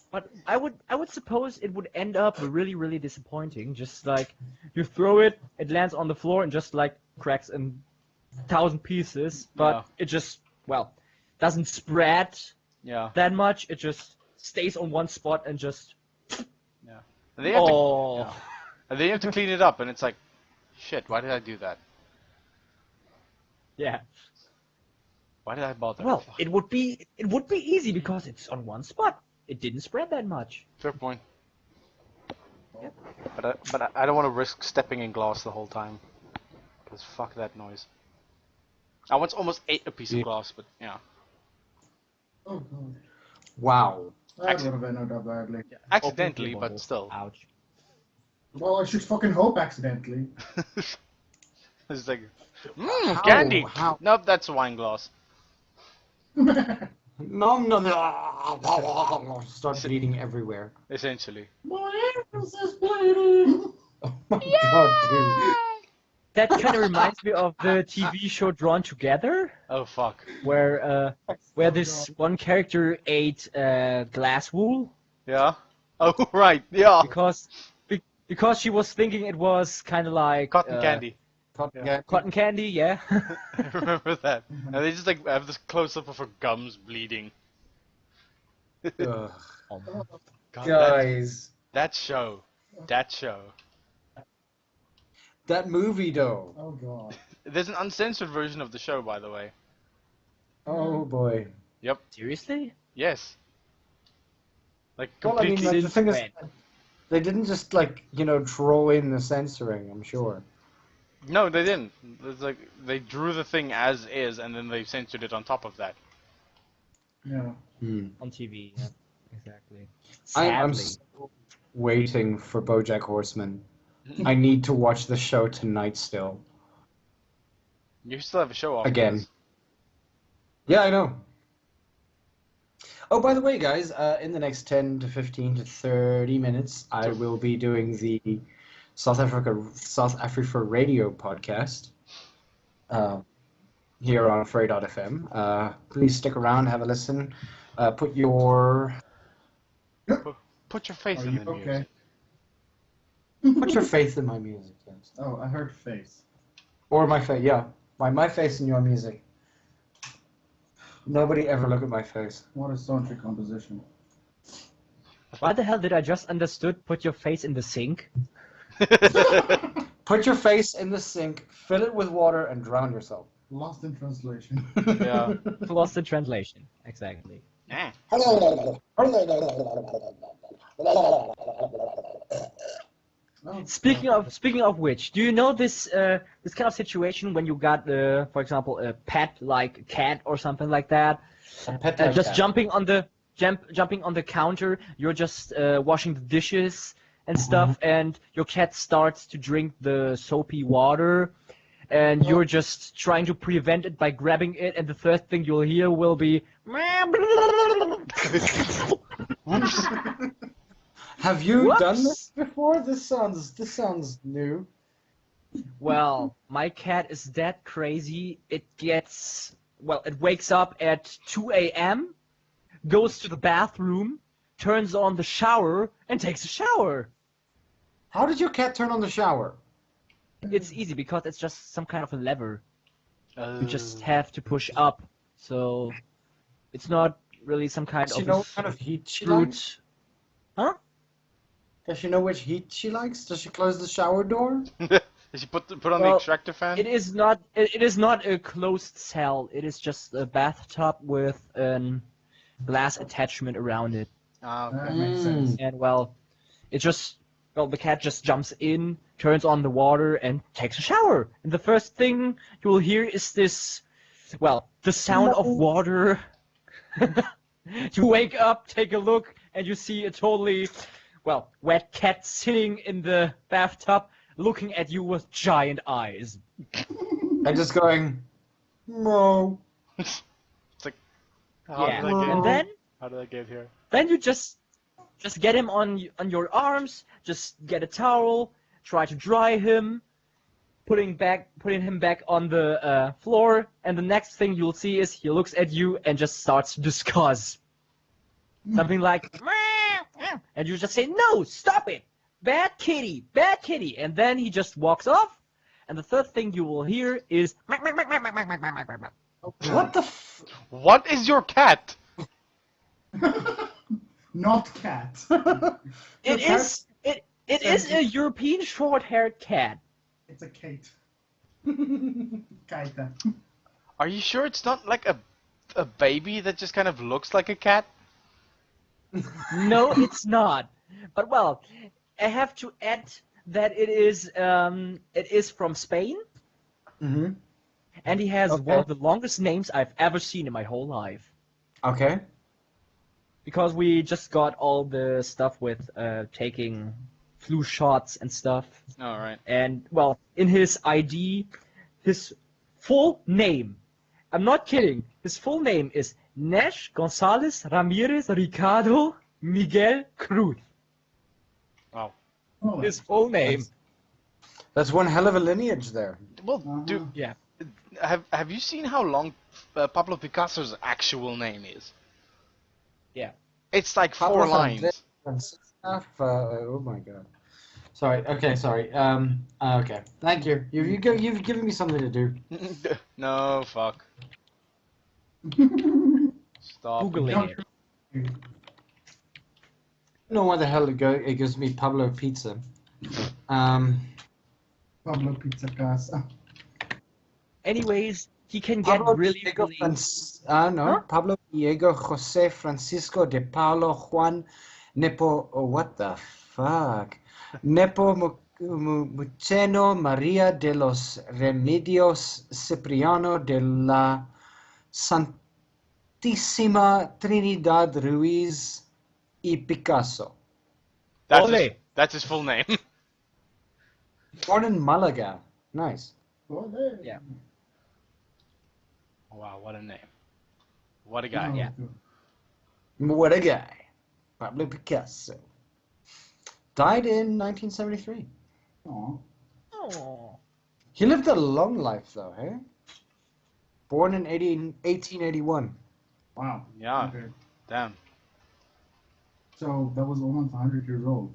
But I would suppose it would end up really, really disappointing. Just like you throw it, it lands on the floor and just like cracks in 1,000 pieces. But Yeah. it just doesn't spread Yeah. that much. It just stays on one spot and just And they have to, oh. and then you have to clean it up, and it's like, shit. Why did I do that? Yeah. Why did I bother? Well, Fuck. it would be easy because it's on one spot. It didn't spread that much. Fair point. But I don't want to risk stepping in glass the whole time, because fuck that noise. I once almost ate a piece of glass, but yeah. Oh god. Wow. That would have ended up badly. Accidentally, Open but bubble. still. Ouch. Well, I should fucking hope accidentally. It's like, candy! How? Nope, that's a wine glass. Nom nom. Start bleeding everywhere. Essentially. My ankles is bleeding. Oh my god, dude. That kind of reminds me of the TV show Drawn Together, Oh fuck. where this one character ate glass wool Yeah? Oh right, yeah. because she was thinking it was kind of like Cotton candy. Cotton candy, yeah. I remember that. And they just like have this close up of her gums bleeding. Ugh. God, Guys. that show. That show. That movie, though. Oh god. There's an uncensored version of the show, by the way. Oh boy. Seriously? Yes. Like Well, I mean, completely. like, the thing is, When? they didn't just like throw in the censoring. I'm sure. No, they didn't. It's like they drew the thing as is, and then they censored it on top of that. Yeah. On TV, yeah. Exactly. I'm Sadly. still waiting for BoJack Horseman. I need to watch the show tonight still. You still have a show off. Again. Yeah, I know. Oh, by the way, guys, in the next 10 to 15 to 30 minutes, I will be doing the South Afrifur radio podcast here on Frey.fm. Please stick around, have a listen. Put your Put your face Are in you the okay? faith in my music, yes. Oh, I heard face. Or my face, yeah. My face in your music. Nobody ever look at my face. What a sultry composition. Why the hell did I just understood put your face in the sink? music. Put your face in the sink, fill it with water, and drown yourself. Lost in translation. Yeah. Lost in translation. Exactly. Eh. Oh, Speaking of which, do you know this this kind of situation when you got for example a pet like a cat or something like that, A pet just cat. jumping on the counter, you're just washing the dishes and stuff, and your cat starts to drink the soapy water, and you're just trying to prevent it by grabbing it, and the first thing you'll hear will be. Have you Whoops. done this before? This sounds new. Well, my cat is that crazy. It wakes up at 2 a.m., goes to the bathroom, turns on the shower, and takes a shower. How did your cat turn on the shower? It's easy because it's just some kind of a lever. You just Uh, have to push up. So it's not really some kind Does she of know what kind of heat she fruit. likes? Huh? Does she know which heat she likes? Does she close the shower door? Did she put on the Well, extractor fan? It is not a closed cell. It is just a bathtub with a glass attachment around it. Ah, That okay. makes sense. And the cat just jumps in, turns on the water, and takes a shower. And the first thing you will hear is the sound of water. You wake up, take a look, and you see a totally, wet cat sitting in the bathtub, looking at you with giant eyes. And just going, no. It's like, how Yeah, did I get and How did I get here? then you just get him on your arms, just get a towel, try to dry him, putting him back on the floor, and the next thing you'll see is he looks at you and just starts to discuss. Something like, and you just say, no, stop it, bad kitty, and then he just walks off, and the third thing you will hear is, What the f... What is your cat? Not cat. it is a European short-haired cat. It's a Kate. Kaita. Are you sure it's not like a baby that just kind of looks like a cat? No, it's not. But I have to add that it is from Spain, Mm-hmm. and he has Okay. one of the longest names I've ever seen in my whole life. Okay. Because we just got all the stuff with taking flu shots and stuff, All right. and in his ID, his full name, I'm not kidding, his full name is Nesh Gonzalez Ramirez Ricardo Miguel Cruz. Wow. Oh, His full name. That's one hell of a lineage there. Well, Uh-huh. do Yeah. have you seen how long Pablo Picasso's actual name is? Yeah. It's like Pablo 4 lines. Oh my god. Sorry. Okay. Sorry. Okay. Thank you. You've given me something to do. No, fuck. Stop. Googling it. I don't know why the hell it gives me Pablo Pizza. Pablo Pizza Casa. Anyways, he can get Pablo really, Diego really... no. Huh? Pablo Diego Jose Francisco de Paulo Juan Nepo. Oh, what the fuck? Nepomuceno Maria de los Remedios Cipriano de la Santísima Trinidad Ruiz y Picasso. That's his full name. Born in Malaga. Nice. Oh, there. Yeah. Wow, what a name. What a guy. Oh, Yeah. good. What a guy. Pablo Picasso. Died in 1973. Aw. Oh. He lived a long life, though, hey? Born in 1881. Wow. Yeah. Okay. Damn. So that was almost 100 years old.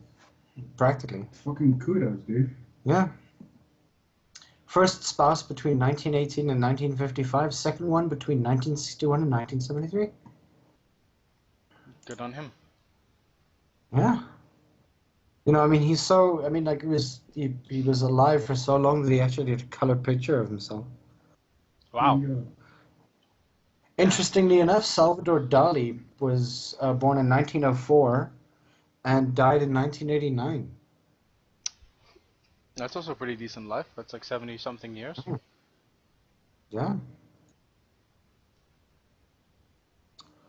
Practically. Fucking kudos, dude. Yeah. First spouse between 1918 and 1955. Second one between 1961 and 1973. Good on him. Yeah. You know, I mean, he's so... I mean, like, he was alive for so long that he actually did a color picture of himself. Wow. Yeah. Interestingly enough, Salvador Dali was born in 1904 and died in 1989. That's also a pretty decent life. That's like 70-something years. Yeah.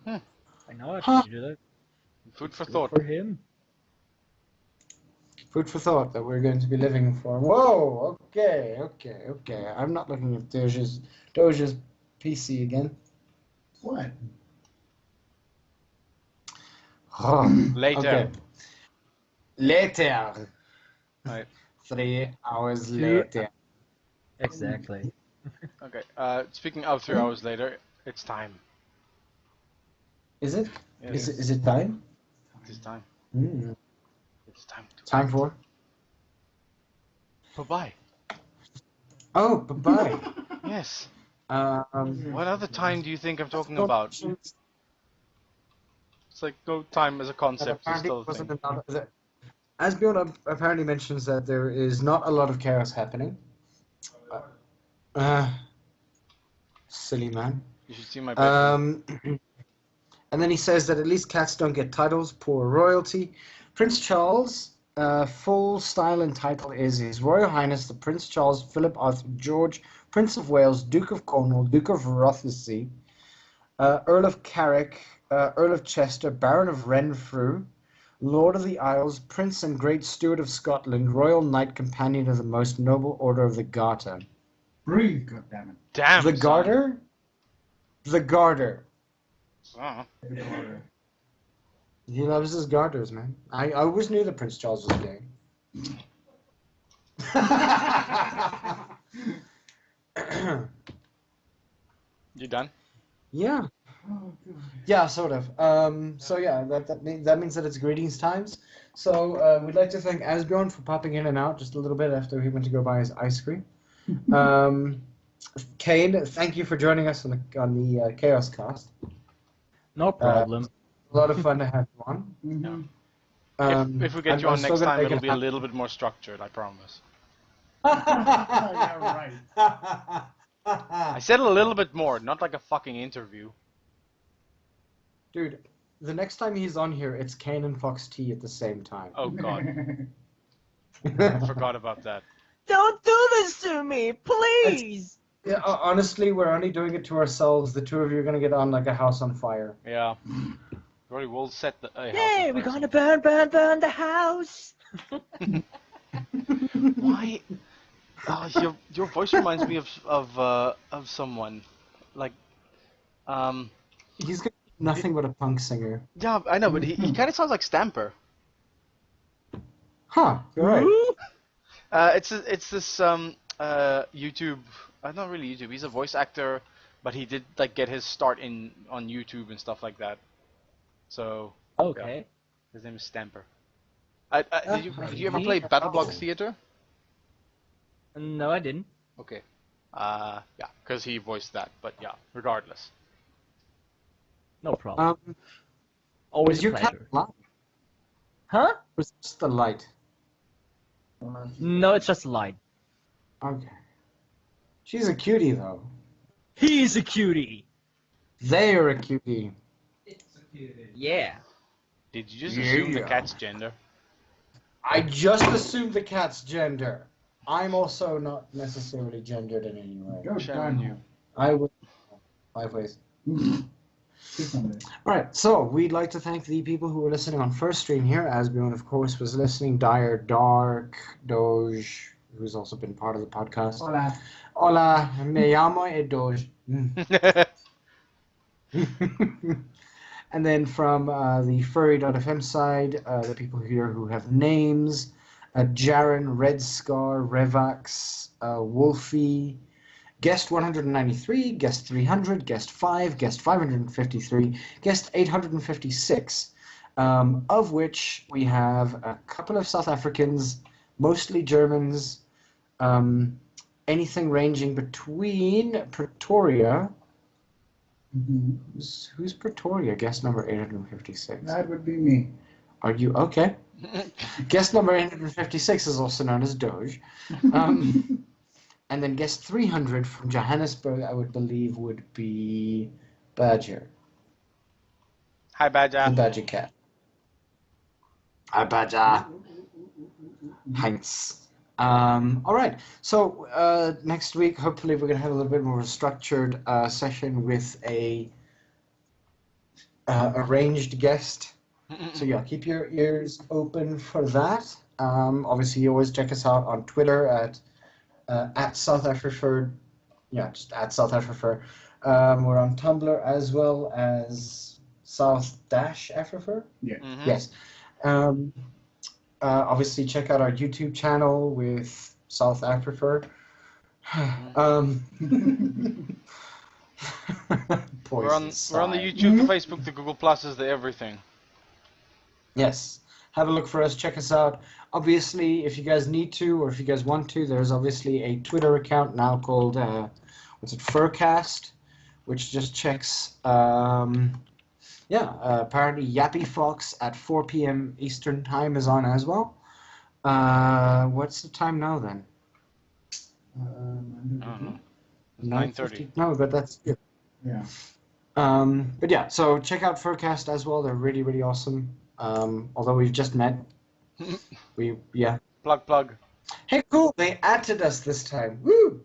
I know I Huh. should do that. Food for Good thought. for him. Food for thought that we're going to be living for. Whoa! Okay. I'm not looking at Doja's PC again. What? Oh, Later. okay. Later. Right. 3 hours Two- later. Exactly. Okay. Speaking of 3 hours later, it's time. Is it? Yes, Is it time? It's time. Mm. It's time to. Time for? Bye-bye. Oh, bye-bye. Yes. Um, What other time do you think I'm talking about? It's like no time as a concept is still a thing. As Bjorn apparently mentions that there is not a lot of chaos happening. Silly man. You should see my bedroom. And then he says that at least cats don't get titles, poor royalty. Prince Charles, full style and title is His Royal Highness the Prince Charles Philip Arthur George, Prince of Wales, Duke of Cornwall, Duke of Rothesay, Earl of Carrick, Earl of Chester, Baron of Renfrew, Lord of the Isles, Prince and Great Steward of Scotland, Royal Knight Companion of the Most Noble Order of the Garter. Breathe, goddammit. Damn. The son. Garter? The Garter. Oh. He loves his garters, man. I always knew that Prince Charles was gay. You done? Yeah. Oh, God. Yeah, sort of. So yeah, that means that it's greetings times. So we'd like to thank Asbjorn for popping in and out just a little bit after he went to go buy his ice cream. Kain, thank you for joining us on the Chaos Cast. No problem. A lot of fun to have you on. Mhm. If we get you on next time, it'll be a little bit more structured, I promise. Yeah, right. I said a little bit more, not like a fucking interview. Dude, the next time he's on here, it's Kain and Fox T at the same time. Oh god, I forgot about that. Don't do this to me, please! Yeah, honestly, we're only doing it to ourselves. The two of you are gonna get on like a house on fire. Yeah. Really, we'll set the. Hey, we're gonna burn the house! Why? Oh, your voice reminds me of someone, like, He's gonna be nothing but a punk singer. yeah, I know, but he kind of sounds like Stamper. Huh? You're right. Who? It's this YouTube. Not really YouTube. He's a voice actor, but he did like get his start on YouTube and stuff like that. So Okay. his name is Stamper. Did you ever play BattleBlock Theater? No, I didn't. Okay. Yeah, because he voiced that. But yeah, regardless. No problem. Was Always a your cat pleasure. alive? Huh? Was it just the light? No, it's just light. Okay. She's a cutie though. He's a cutie. They're a cutie. It's a cutie. Yeah. Did you just assume the Yeah. cat's gender? I just assumed the cat's gender. I'm also not necessarily gendered in any way. Go Shame down on you. I would 5 ways. Speak on this. All right, so we'd like to thank the people who were listening on first stream here. Asbjorn, of course, was listening. Dire Dark, Doge, who's also been part of the podcast. Hola. Hola, me llamo Doge. And then from the furry.fm side, the people here who have names, Jaren, Red Scar, Revax, Wolfie, Guest 193, Guest 300, Guest 5, Guest 553, Guest 856, of which we have a couple of South Africans, mostly Germans, anything ranging between Pretoria. Who's Pretoria? Guest number 856. That would be me. Are you okay? Guest number 856 is also known as Doge. And then guest 300 from Johannesburg, I would believe, would be Badger. Hi, Badger. The Badger Cat. Hi, Badger. Heinz. All right. So next week, hopefully, we're going to have a little bit more of a structured session with a arranged guest. So yeah, keep your ears open for that. Obviously, you always check us out on Twitter at south-afrifur. Yeah, just at south-afrifur. We're on Tumblr as well as south-afrifur. Yeah. Mhm. Yes. Obviously, check out our YouTube channel with south-afrifur. We're on the YouTube, the Facebook, the Google Pluses, the everything. Yes. Have a look for us. Check us out. Obviously, if you guys need to, or if you guys want to, there's obviously a Twitter account now called, Furcast, which just checks, apparently Yappy Fox at 4 p.m. Eastern Time is on as well. What's the time now then? I don't know. 9:50? No, but that's good. Yeah. But yeah, so check out Furcast as well. They're really, really awesome. Although we've just met. Plug. Hey, cool! They added us this time. Woo!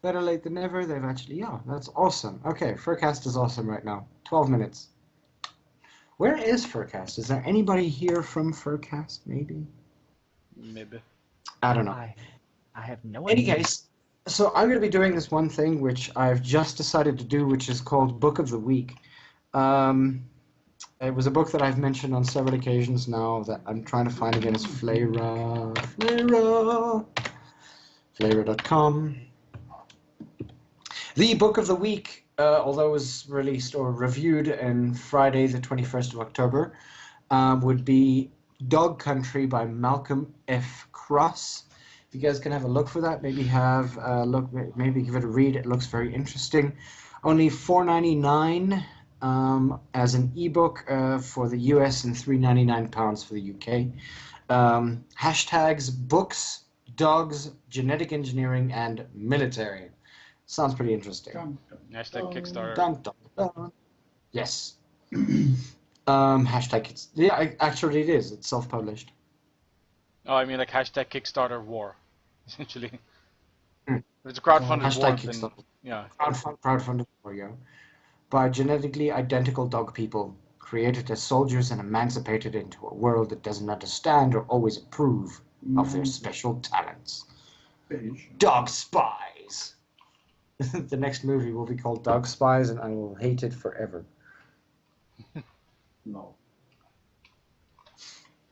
Better late than never. They've actually, that's awesome. Okay, Furcast is awesome right now. 12 minutes. Where is Furcast? Is there anybody here from Furcast? Maybe. I don't know. I have no In any idea. case, so I'm going to be doing this one thing which I've just decided to do, which is called Book of the Week. It was a book that I've mentioned on several occasions now that I'm trying to find again. It's Flavor.com. The Book of the Week, although it was released or reviewed on Friday the 21st of October, would be Dog Country by Malcolm F. Cross. If you guys can have a look for that, maybe have a look, maybe give it a read. It looks very interesting. Only $4.99 as an ebook for the US and £3.99 for the UK. Hashtags books, dogs, genetic engineering, and military. Sounds pretty interesting. Hashtag Kickstarter. Dun, dun, dun. Yes. Hashtag it's actually it is. It's self-published. Oh, I mean like hashtag Kickstarter war, essentially. Mm. It's a crowdfunded war. Hashtag Then, Kickstarter. yeah. Crowdfunded for you. By genetically identical dog people, created as soldiers and emancipated into a world that doesn't understand or always approve of their special talents. Dog Spies! The next movie will be called Dog Spies, and I will hate it forever. No.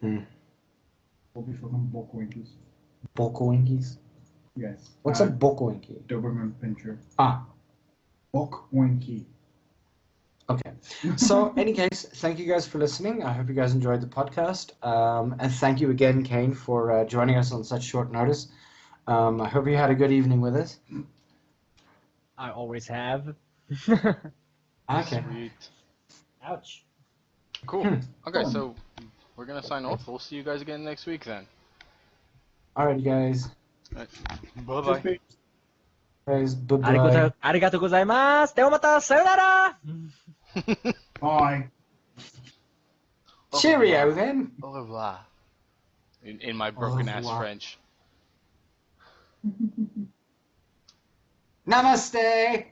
Hmm. Will be fucking Bokwinkies. Bokoinkies? Yes. What's a Bokoinkie? Doberman Pinscher. Ah, Bokwinkie. okay. So, any case, thank you guys for listening. I hope you guys enjoyed the podcast. And thank you again, Kain, for joining us on such short notice. I hope you had a good evening with us. I always have. Okay. Sweet. Ouch. Cool. Okay, so we're gonna sign off. We'll see you guys again next week then. Alright, guys. Bye bye. Guys, bye-bye. Arigatou gozaimasu. Teomata. Sayonara. Bye. Cheerio then. Au revoir. In my broken ass revoir. French. Namaste.